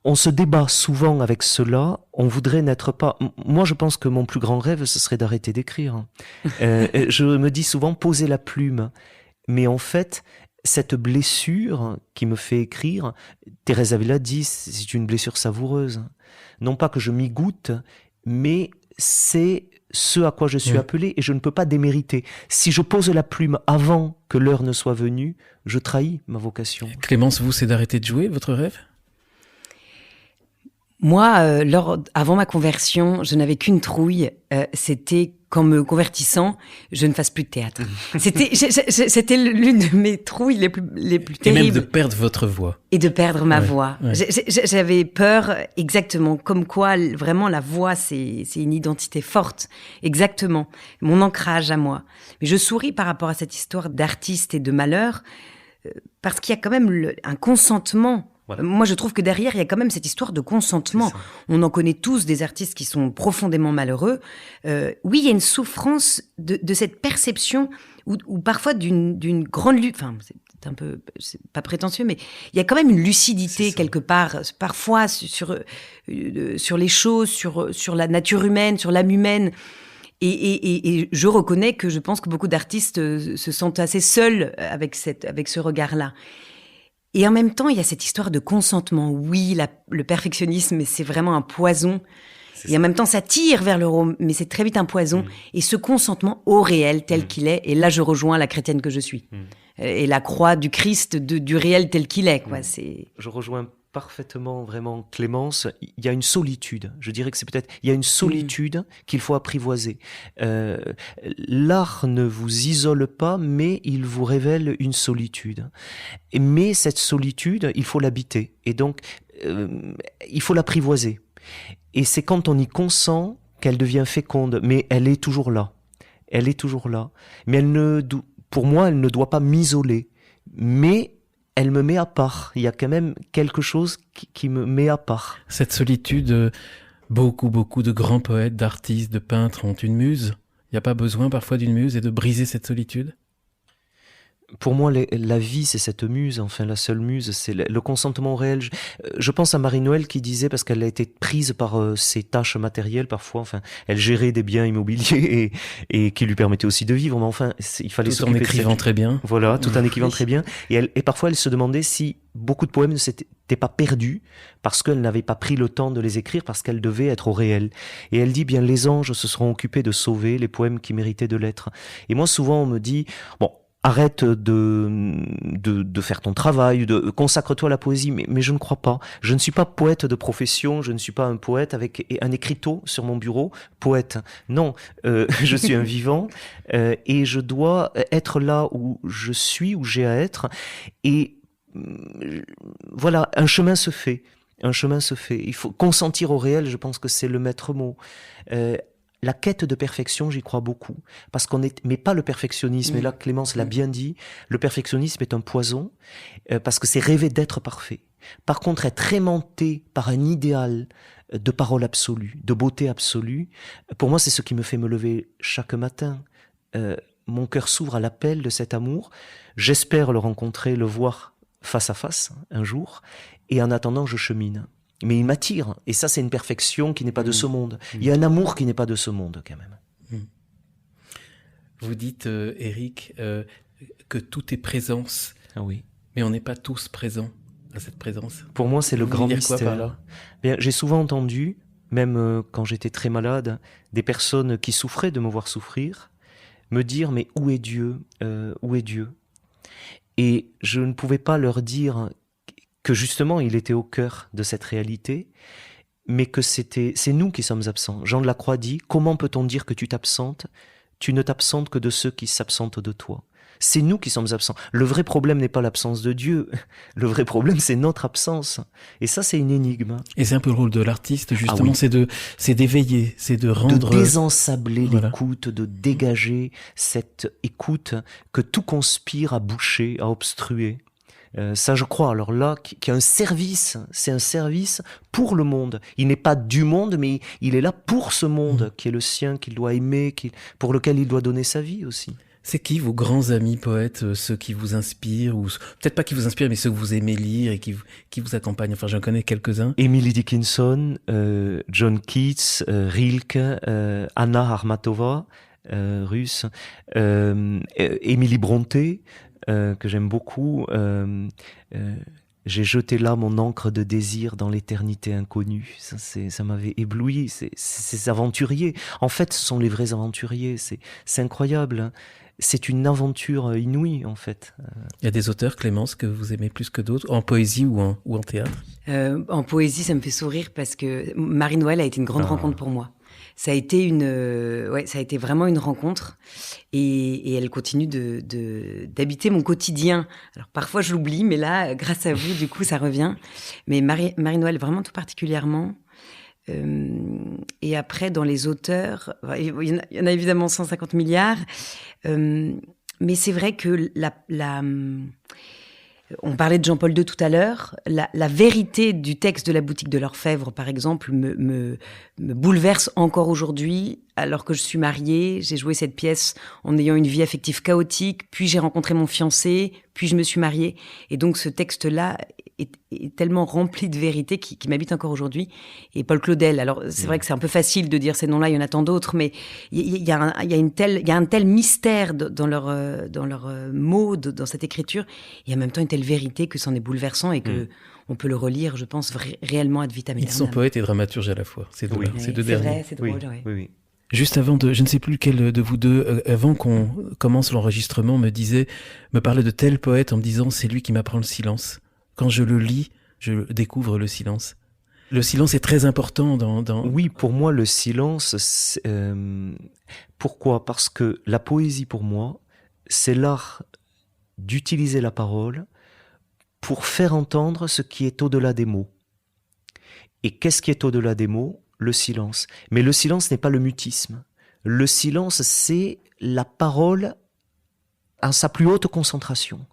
on se débat souvent avec cela, on voudrait n'être pas... Moi, je pense que mon plus grand rêve, ce serait d'arrêter d'écrire. Je me dis souvent, poser la plume. Mais en fait, cette blessure qui me fait écrire, Thérèse d'Avila dit, c'est une blessure savoureuse. Non pas que je m'y goûte, mais c'est ce à quoi je suis appelé, et je ne peux pas démériter. Si je pose la plume avant que l'heure ne soit venue, je trahis ma vocation. Clémence, vous, c'est d'arrêter de jouer, votre rêve ? Moi, avant ma conversion, je n'avais qu'une trouille. C'était qu'en me convertissant, je ne fasse plus de théâtre. C'était l'une de mes trouilles les plus terribles. Et même de perdre votre voix. Et de perdre ma voix. Ouais. J'avais peur, exactement, comme quoi vraiment la voix, c'est une identité forte. Exactement. Mon ancrage à moi. Mais je souris par rapport à cette histoire d'artiste et de malheur, parce qu'il y a quand même un consentement. Voilà. Moi, je trouve que derrière, il y a quand même cette histoire de consentement. On en connaît tous des artistes qui sont profondément malheureux. Oui, il y a une souffrance de cette perception ou parfois d'une grande lutte. Enfin, c'est pas prétentieux, mais il y a quand même une lucidité quelque part, parfois sur les choses, sur la nature humaine, sur l'âme humaine. Et je reconnais que je pense que beaucoup d'artistes se sentent assez seuls avec ce regard-là. Et en même temps, il y a cette histoire de consentement. Oui, le perfectionnisme, c'est vraiment un poison. Et en même temps, ça tire vers le rhum, mais c'est très vite un poison. Et ce consentement au réel tel qu'il est, et là, je rejoins la chrétienne que je suis. Et la croix du Christ, du réel tel qu'il est, quoi. Je rejoins parfaitement, vraiment, Clémence. Il y a une solitude. Je dirais que il y a une solitude qu'il faut apprivoiser. L'art ne vous isole pas, mais il vous révèle une solitude. Mais cette solitude, il faut l'habiter. Et donc, il faut l'apprivoiser. Et c'est quand on y consent qu'elle devient féconde, mais elle est toujours là. Elle est toujours là. Mais pour moi, elle ne doit pas m'isoler. Mais elle me met à part. Il y a quand même quelque chose qui me met à part. Cette solitude, beaucoup de grands poètes, d'artistes, de peintres ont une muse. Il n'y a pas besoin parfois d'une muse et de briser cette solitude? Pour moi, la vie, c'est cette muse. Enfin, la seule muse, c'est le consentement réel. Je pense à Marie-Noël qui disait, parce qu'elle a été prise par ses tâches matérielles parfois, enfin, elle gérait des biens immobiliers et qui lui permettaient aussi de vivre. Mais enfin, il fallait tout en écrivant très bien. Voilà, tout en écrivant très bien. Et parfois, elle se demandait si beaucoup de poèmes ne s'étaient pas perdus parce qu'elle n'avait pas pris le temps de les écrire, parce qu'elle devait être au réel. Et elle dit, bien, les anges se seront occupés de sauver les poèmes qui méritaient de l'être. Et moi, souvent, on me dit, bon, arrête de faire ton travail, consacre-toi à la poésie, mais je ne crois pas. Je ne suis pas poète de profession, je ne suis pas un poète avec un écriteau sur mon bureau, poète. Non, je suis un vivant et je dois être là où je suis, où j'ai à être. Et voilà, un chemin se fait. Un chemin se fait. Il faut consentir au réel, je pense que c'est le maître mot. La quête de perfection, j'y crois beaucoup, mais pas le perfectionnisme. Et là, Clémence l'a bien dit, le perfectionnisme est un poison, parce que c'est rêver d'être parfait. Par contre, être aimanté par un idéal de parole absolue, de beauté absolue, pour moi, c'est ce qui me fait me lever chaque matin. Mon cœur s'ouvre à l'appel de cet amour. J'espère le rencontrer, le voir face à face un jour, et en attendant, je chemine. Mais il m'attire, et ça c'est une perfection qui n'est pas de ce monde. Il y a un amour qui n'est pas de ce monde quand même. Vous dites, Éric, que tout est présence. Ah oui. Mais on n'est pas tous présents à cette présence. Pour moi c'est le grand mystère. Quoi par là? Bien, j'ai souvent entendu, même quand j'étais très malade, des personnes qui souffraient de me voir souffrir, me dire, mais où est Dieu? Où est Dieu? Et je ne pouvais pas leur dire que justement il était au cœur de cette réalité, mais que c'est nous qui sommes absents. Jean de la Croix dit, comment peut-on dire que tu t'absentes? Tu ne t'absentes que de ceux qui s'absentent de toi. C'est nous qui sommes absents. Le vrai problème n'est pas l'absence de Dieu, le vrai problème c'est notre absence. Et ça c'est une énigme. Et c'est un peu le rôle de l'artiste justement, c'est d'éveiller, c'est de rendre... De désensabler l'écoute, de dégager cette écoute que tout conspire à boucher, à obstruer. Ça je crois, alors là, qu'il y a un service, c'est un service pour le monde. Il n'est pas du monde, mais il est là pour ce monde, qui est le sien, qu'il doit aimer, pour lequel il doit donner sa vie aussi. C'est qui vos grands amis poètes, ceux qui vous inspirent, ou peut-être pas qui vous inspirent, mais ceux que vous aimez lire et qui vous accompagnent? Enfin, j'en connais quelques-uns. Emily Dickinson, John Keats, Rilke, Anna Akhmatova, russe, Émilie Brontë, que j'aime beaucoup. J'ai jeté là mon encre de désir dans l'éternité inconnue. Ça m'avait ébloui. Ces aventuriers, en fait, ce sont les vrais aventuriers. C'est incroyable. Hein. C'est une aventure inouïe, en fait. Il y a des auteurs, Clémence, que vous aimez plus que d'autres, en poésie ou en théâtre? En poésie, ça me fait sourire parce que Marie-Noël a été une grande rencontre pour moi. Ça a été ça a été vraiment une rencontre et elle continue d'habiter mon quotidien. Alors parfois je l'oublie, mais là, grâce à vous, du coup, ça revient. Mais Marie-Noël, vraiment tout particulièrement. Et après, dans les auteurs, il y en a évidemment 150 milliards. Mais c'est vrai que on parlait de Jean-Paul II tout à l'heure. La vérité du texte de La boutique de l'Orfèvre, par exemple, me bouleverse encore aujourd'hui. Alors que je suis mariée, j'ai joué cette pièce en ayant une vie affective chaotique, puis j'ai rencontré mon fiancé, puis je me suis mariée. Et donc ce texte-là est tellement rempli de vérité qui m'habite encore aujourd'hui. Et Paul Claudel, alors c'est vrai que c'est un peu facile de dire ces noms-là, il y en a tant d'autres, mais il y a un tel mystère dans leurs mots, dans cette écriture, et en même temps une telle vérité que c'en est bouleversant et que on peut le relire, je pense, réellement ad vitam aeternam. Ils sont poètes et dramaturges à la fois, ces deux-là, ces deux derniers. C'est vrai, c'est drôle, oui. Juste avant je ne sais plus lequel de vous deux, avant qu'on commence l'enregistrement, me parlait de tel poète en me disant c'est lui qui m'apprend le silence. Quand je le lis, je découvre le silence. Le silence est très important dans... Oui, pour moi, le silence, pourquoi? Parce que la poésie, pour moi, c'est l'art d'utiliser la parole pour faire entendre ce qui est au-delà des mots. Et qu'est-ce qui est au-delà des mots? Le silence. Mais le silence n'est pas le mutisme. Le silence, c'est la parole à sa plus haute concentration.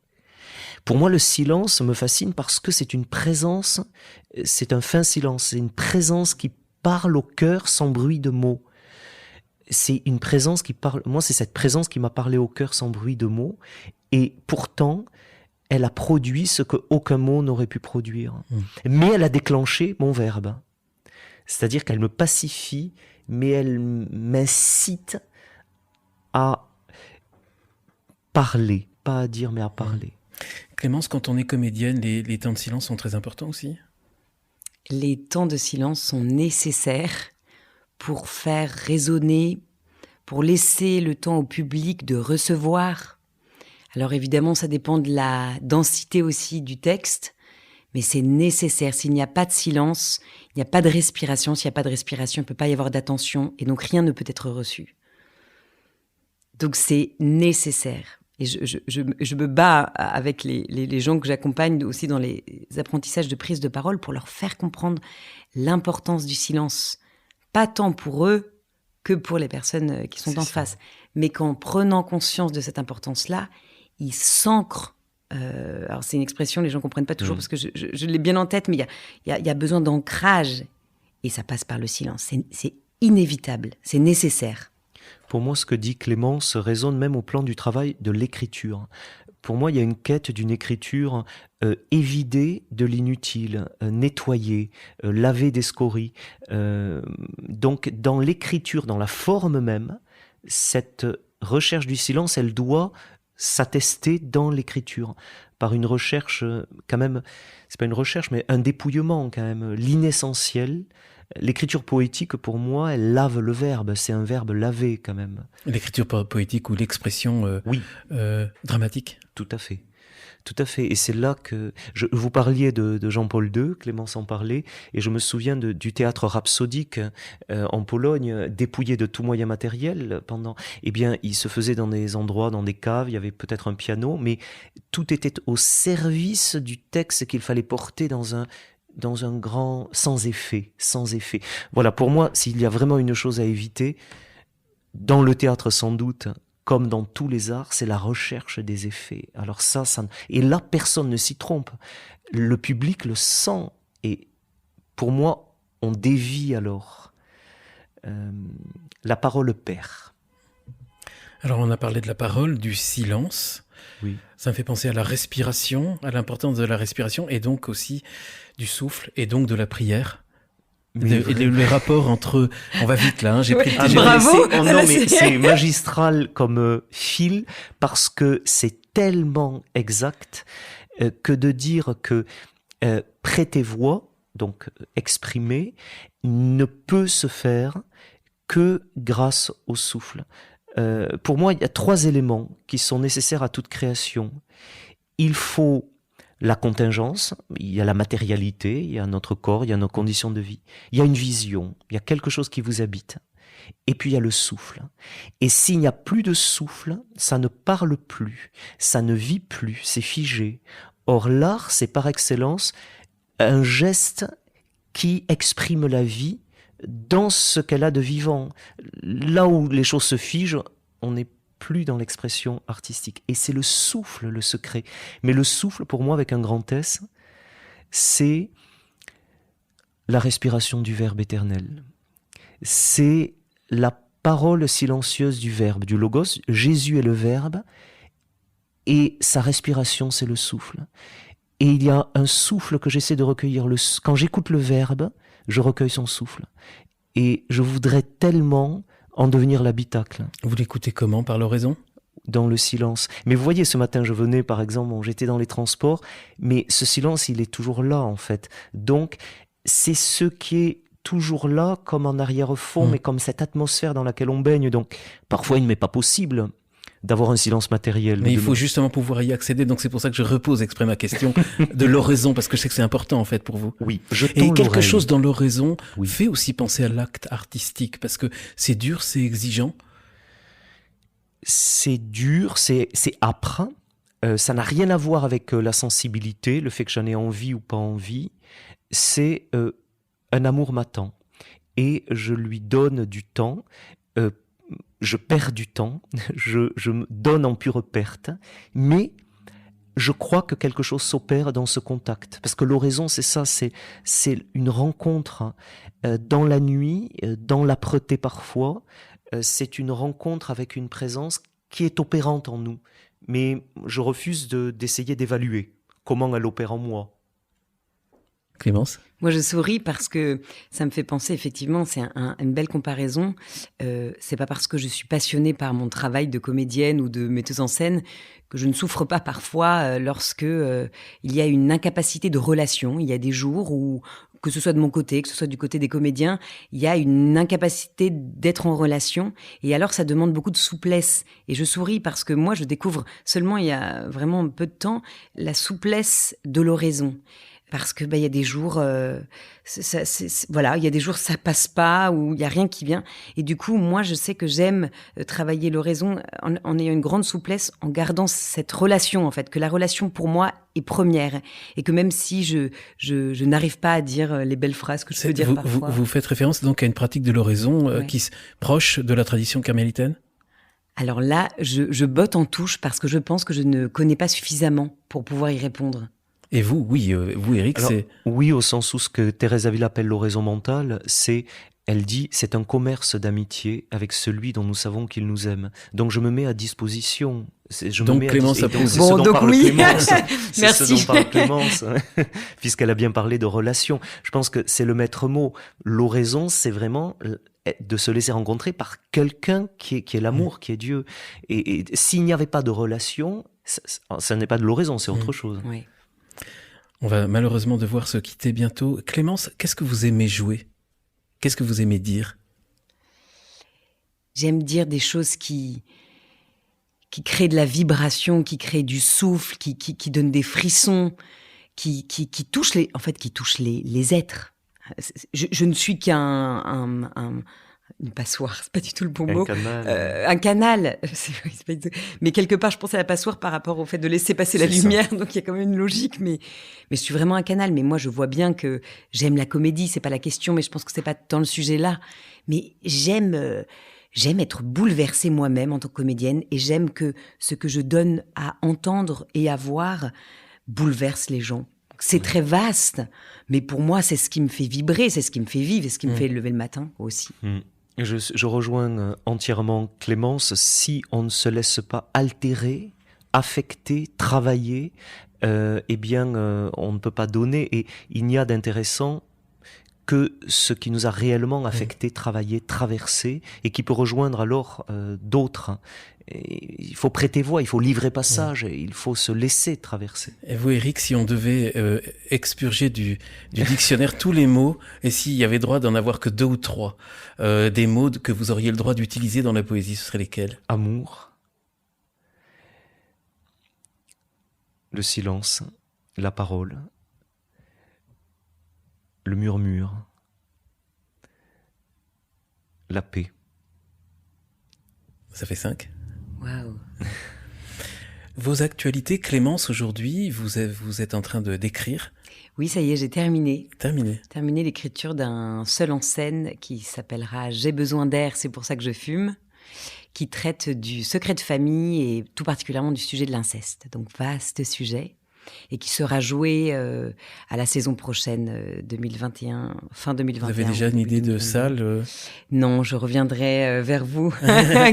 Pour moi, le silence me fascine parce que c'est une présence, c'est un fin silence, c'est une présence qui parle au cœur sans bruit de mots. C'est une présence qui parle, moi c'est cette présence qui m'a parlé au cœur sans bruit de mots, et pourtant, elle a produit ce qu'aucun mot n'aurait pu produire. Mais elle a déclenché mon verbe. C'est-à-dire qu'elle me pacifie, mais elle m'incite à parler, pas à dire, mais à parler. Clémence, quand on est comédienne, les temps de silence sont très importants aussi? Les temps de silence sont nécessaires pour faire résonner, pour laisser le temps au public de recevoir. Alors évidemment, ça dépend de la densité aussi du texte, mais c'est nécessaire. S'il n'y a pas de silence, il n'y a pas de respiration. S'il n'y a pas de respiration, il ne peut pas y avoir d'attention, et donc rien ne peut être reçu. Donc c'est nécessaire. Et je me bats avec les gens que j'accompagne aussi dans les apprentissages de prise de parole pour leur faire comprendre l'importance du silence. Pas tant pour eux que pour les personnes qui sont en face. Mais qu'en prenant conscience de cette importance-là, ils s'ancrent. Alors c'est une expression, les gens ne comprennent pas toujours parce que je l'ai bien en tête, mais il y a besoin d'ancrage. Et ça passe par le silence. C'est inévitable, c'est nécessaire. Pour moi, ce que dit Clémence résonne même au plan du travail de l'écriture. Pour moi, il y a une quête d'une écriture évidée de l'inutile, nettoyée, lavée des scories. Donc, dans l'écriture, dans la forme même, cette recherche du silence, elle doit s'attester dans l'écriture par une recherche, quand même, c'est pas une recherche, mais un dépouillement quand même, l'inessentiel. L'écriture poétique, pour moi, elle lave le verbe. C'est un verbe lavé, quand même. L'écriture poétique ou l'expression dramatique. Tout à fait. Tout à fait. Et c'est là que... vous parliez de Jean-Paul II, Clémence en parlait, et je me souviens du théâtre rhapsodique en Pologne, dépouillé de tout moyen matériel pendant... Eh bien, il se faisait dans des endroits, dans des caves, il y avait peut-être un piano, mais tout était au service du texte qu'il fallait porter dans un grand sans effet. Voilà, pour moi, s'il y a vraiment une chose à éviter, dans le théâtre sans doute, comme dans tous les arts, c'est la recherche des effets. Alors ça... Et là, personne ne s'y trompe. Le public le sent. Et pour moi, on dévie alors. La parole perd. Alors, on a parlé de la parole, du silence. Oui. Ça me fait penser à la respiration, à l'importance de la respiration, et donc aussi du souffle, et donc de la prière. Et les rapports entre... On va vite là, j'ai pris le TGV. Bravo. Non, mais c'est magistral comme fil, parce que c'est tellement exact que de dire que prêter voix, donc exprimer, ne peut se faire que grâce au souffle. Pour moi, il y a 3 éléments qui sont nécessaires à toute création. Il faut la contingence, il y a la matérialité, il y a notre corps, il y a nos conditions de vie. Il y a une vision, il y a quelque chose qui vous habite. Et puis il y a le souffle. Et s'il n'y a plus de souffle, ça ne parle plus, ça ne vit plus, c'est figé. Or l'art, c'est par excellence un geste qui exprime la vie dans ce qu'elle a de vivant. Là où les choses se figent, on n'est plus dans l'expression artistique. Et c'est le souffle, le secret. Mais le souffle, pour moi, avec un grand S, c'est la respiration du Verbe éternel. C'est la parole silencieuse du Verbe, du Logos. Jésus est le Verbe, et sa respiration, c'est le souffle. Et il y a un souffle que j'essaie de recueillir. Quand j'écoute le Verbe, je recueille son souffle. Et je voudrais tellement en devenir l'habitacle. Vous l'écoutez comment? Par l'oraison? Dans le silence. Mais vous voyez, ce matin, je venais, par exemple, j'étais dans les transports, mais ce silence, il est toujours là, en fait. Donc, c'est ce qui est toujours là, comme en arrière-fond, mais comme cette atmosphère dans laquelle on baigne. Donc, parfois, il ne m'est pas possible d'avoir un silence matériel. Mais il faut justement pouvoir y accéder, donc c'est pour ça que je repose exprès ma question de l'oraison, parce que je sais que c'est important en fait pour vous. Oui, et quelque chose dans l'oraison fait aussi penser à l'acte artistique, parce que c'est dur, c'est exigeant. C'est dur, c'est âpre, ça n'a rien à voir avec la sensibilité, le fait que j'en ai envie ou pas envie, c'est un amour m'attend, et je lui donne du temps. je perds du temps, je me donne en pure perte, mais je crois que quelque chose s'opère dans ce contact. Parce que l'oraison, c'est ça, c'est une rencontre dans la nuit, dans l'âpreté parfois. C'est une rencontre avec une présence qui est opérante en nous. Mais je refuse d'essayer d'évaluer comment elle opère en moi. Clémence ? Moi, je souris parce que ça me fait penser, effectivement, c'est une belle comparaison. C'est pas parce que je suis passionnée par mon travail de comédienne ou de metteuse en scène que je ne souffre pas parfois lorsque il y a une incapacité de relation. Il y a des jours où, que ce soit de mon côté, que ce soit du côté des comédiens, il y a une incapacité d'être en relation. Et alors, ça demande beaucoup de souplesse. Et je souris parce que moi, je découvre seulement il y a vraiment peu de temps la souplesse de l'oraison. Parce que il y a des jours, voilà, il y a des jours ça passe pas ou il y a rien qui vient. Et du coup, moi, je sais que j'aime travailler l'oraison en ayant une grande souplesse, en gardant cette relation en fait, que la relation pour moi est première et que même si je n'arrive pas à dire les belles phrases que je peux dire parfois. Vous faites référence donc à une pratique de l'oraison Ouais. qui est proche de la tradition carmélitaine ? Alors là, je botte en touche parce que je pense que je ne connais pas suffisamment pour pouvoir y répondre. Et vous, oui, vous, Éric, Alors, c'est... Oui, au sens où ce que Thérèse Avila appelle l'oraison mentale, elle dit, c'est un commerce d'amitié avec celui dont nous savons qu'il nous aime. Donc je me mets à disposition. Donc Clémence a posé. C'est ce dont parle Clémence. C'est Merci. ce dont parle Clémence, puisqu'elle a bien parlé de relation. Je pense que c'est le maître mot. L'oraison, c'est vraiment de se laisser rencontrer par quelqu'un qui est l'amour, qui est Dieu. Et s'il n'y avait pas de relation, ça n'est pas de l'oraison, c'est autre chose. Oui. On va malheureusement devoir se quitter bientôt. Clémence, qu'est-ce que vous aimez jouer ? Qu'est-ce que vous aimez dire ? J'aime dire des choses qui créent de la vibration, qui créent du souffle, qui donnent des frissons, qui touchent les êtres. Je ne suis une passoire, c'est pas du tout le bon mot. Un canal. C'est pas du tout... Mais quelque part, je pense à la passoire par rapport au fait de laisser passer la lumière. Donc il y a quand même une logique, mais je suis vraiment un canal. Mais moi, je vois bien que j'aime la comédie, c'est pas la question, mais je pense que c'est pas dans le sujet là. Mais j'aime être bouleversée moi-même en tant que comédienne et j'aime que ce que je donne à entendre et à voir bouleverse les gens. C'est très vaste, mais pour moi, c'est ce qui me fait vibrer, c'est ce qui me fait vivre et ce qui me fait lever le matin aussi. Je rejoins entièrement Clémence. Si on ne se laisse pas altérer, affecter, travailler, eh bien, on ne peut pas donner. Et il n'y a d'intéressant que ce qui nous a réellement affecté, travaillé, traversé, et qui peut rejoindre alors d'autres. Et il faut prêter voix, il faut livrer passage, et il faut se laisser traverser. Et vous, Éric, si on devait expurger du dictionnaire tous les mots, et s'il y avait droit d'en avoir que 2 ou 3, des mots que vous auriez le droit d'utiliser dans la poésie, ce seraient lesquels ? Amour, le silence, la parole, le murmure, la paix. Ça fait 5. Waouh. Vos actualités, Clémence, aujourd'hui, vous êtes en train d'écrire. Oui, ça y est, j'ai terminé. Terminé L'écriture d'un seul en scène qui s'appellera « J'ai besoin d'air, c'est pour ça que je fume », qui traite du secret de famille et tout particulièrement du sujet de l'inceste. Donc, vaste sujet. Et qui sera joué à la saison prochaine, 2021, fin 2021. Vous avez déjà une idée de salle Non, je reviendrai vers vous,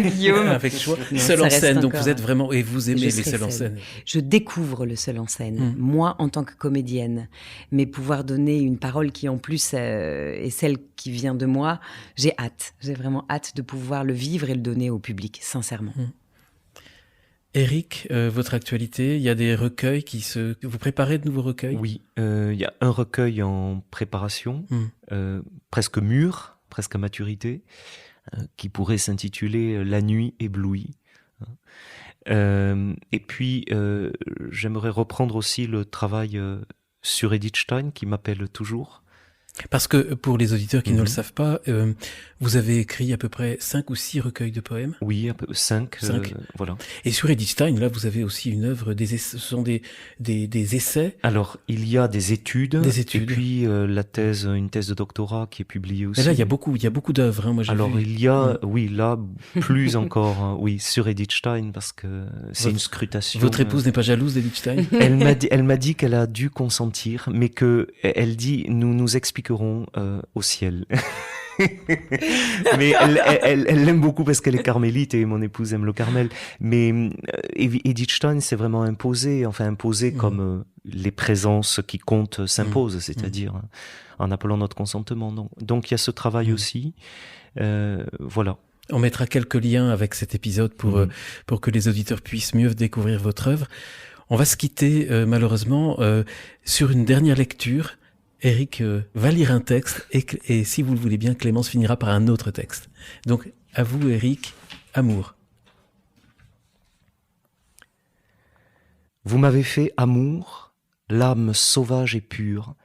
Guillaume. Avec joie. Seul en scène, donc vous êtes vraiment... Et vous aimez les seuls en scène. Je découvre le seul en scène, moi en tant que comédienne. Mais pouvoir donner une parole qui en plus est celle qui vient de moi, j'ai hâte. J'ai vraiment hâte de pouvoir le vivre et le donner au public, sincèrement. Éric, votre actualité, il y a des recueils vous préparez de nouveaux recueils ? Oui, il y a un recueil en préparation, presque mûr, presque à maturité, qui pourrait s'intituler « La nuit éblouie ». Et puis, j'aimerais reprendre aussi le travail sur Edith Stein, qui m'appelle toujours, Parce que pour les auditeurs qui ne le savent pas, vous avez écrit à peu près 5 ou 6 recueils de poèmes. Oui, un peu 5. Voilà. Et sur Edith Stein, là, vous avez aussi une œuvre, ce sont des essais. Alors, il y a des études. Et puis une thèse de doctorat qui est publiée aussi. Et là, il y a beaucoup d'œuvres. Hein, moi, j'ai Alors, vu. il y a, oui, là, plus encore, hein, oui, sur Edith Stein, parce que c'est une scrutation. Votre épouse n'est pas jalouse d'Edith Stein? Elle m'a dit qu'elle a dû consentir, mais que elle dit, nous expliquerons au ciel. Mais elle l'aime beaucoup parce qu'elle est carmélite et mon épouse aime le Carmel. Mais Edith Stein s'est vraiment imposée comme les présences qui comptent s'imposent, c'est-à-dire en appelant notre consentement. Donc il y a ce travail aussi. Voilà. On mettra quelques liens avec cet épisode pour que les auditeurs puissent mieux découvrir votre œuvre. On va se quitter malheureusement sur une dernière lecture. Éric va lire un texte et si vous le voulez bien, Clémence finira par un autre texte. Donc, à vous, Éric, Amour. Vous m'avez fait amour, l'âme sauvage et pure,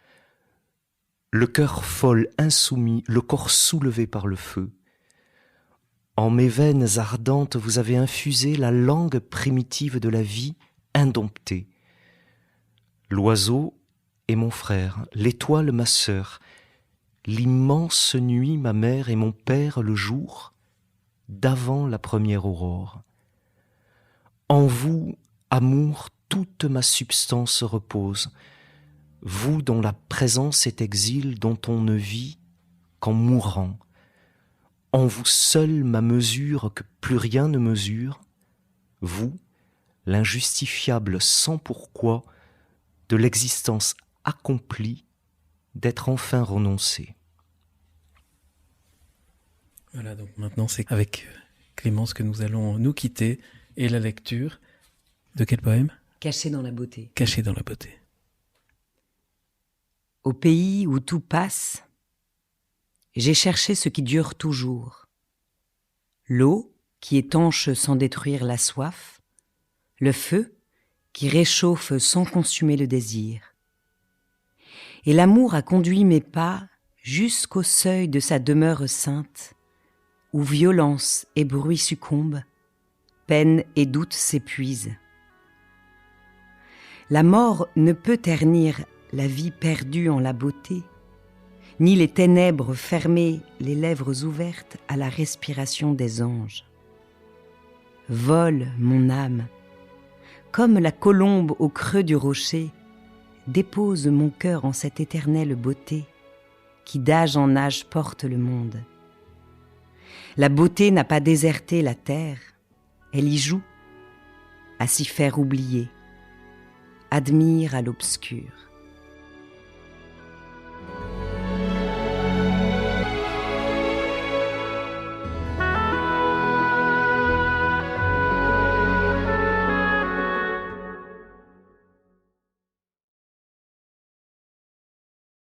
le cœur fol insoumis, le corps soulevé par le feu. En mes veines ardentes, vous avez infusé la langue primitive de la vie indomptée. L'oiseau est mon frère, l'étoile ma sœur, l'immense nuit ma mère et mon père le jour, d'avant la première aurore. En vous, amour, toute ma substance repose, vous dont la présence est exil, dont on ne vit qu'en mourant. En vous seul ma mesure que plus rien ne mesure, vous, l'injustifiable sans pourquoi, de l'existence accompli d'être enfin renoncé. Voilà, donc maintenant c'est avec Clémence que nous allons nous quitter et la lecture de quel poème? Caché dans la beauté. Caché dans la beauté. Au pays où tout passe, j'ai cherché ce qui dure toujours. L'eau qui étanche sans détruire la soif, le feu qui réchauffe sans consumer le désir. Et l'amour a conduit mes pas jusqu'au seuil de sa demeure sainte, où violence et bruit succombent, peine et doute s'épuisent. La mort ne peut ternir la vie perdue en la beauté, ni les ténèbres fermer les lèvres ouvertes à la respiration des anges. Vole mon âme, comme la colombe au creux du rocher, dépose mon cœur en cette éternelle beauté qui d'âge en âge porte le monde. La beauté n'a pas déserté la terre, elle y joue, à s'y faire oublier, admire à l'obscur.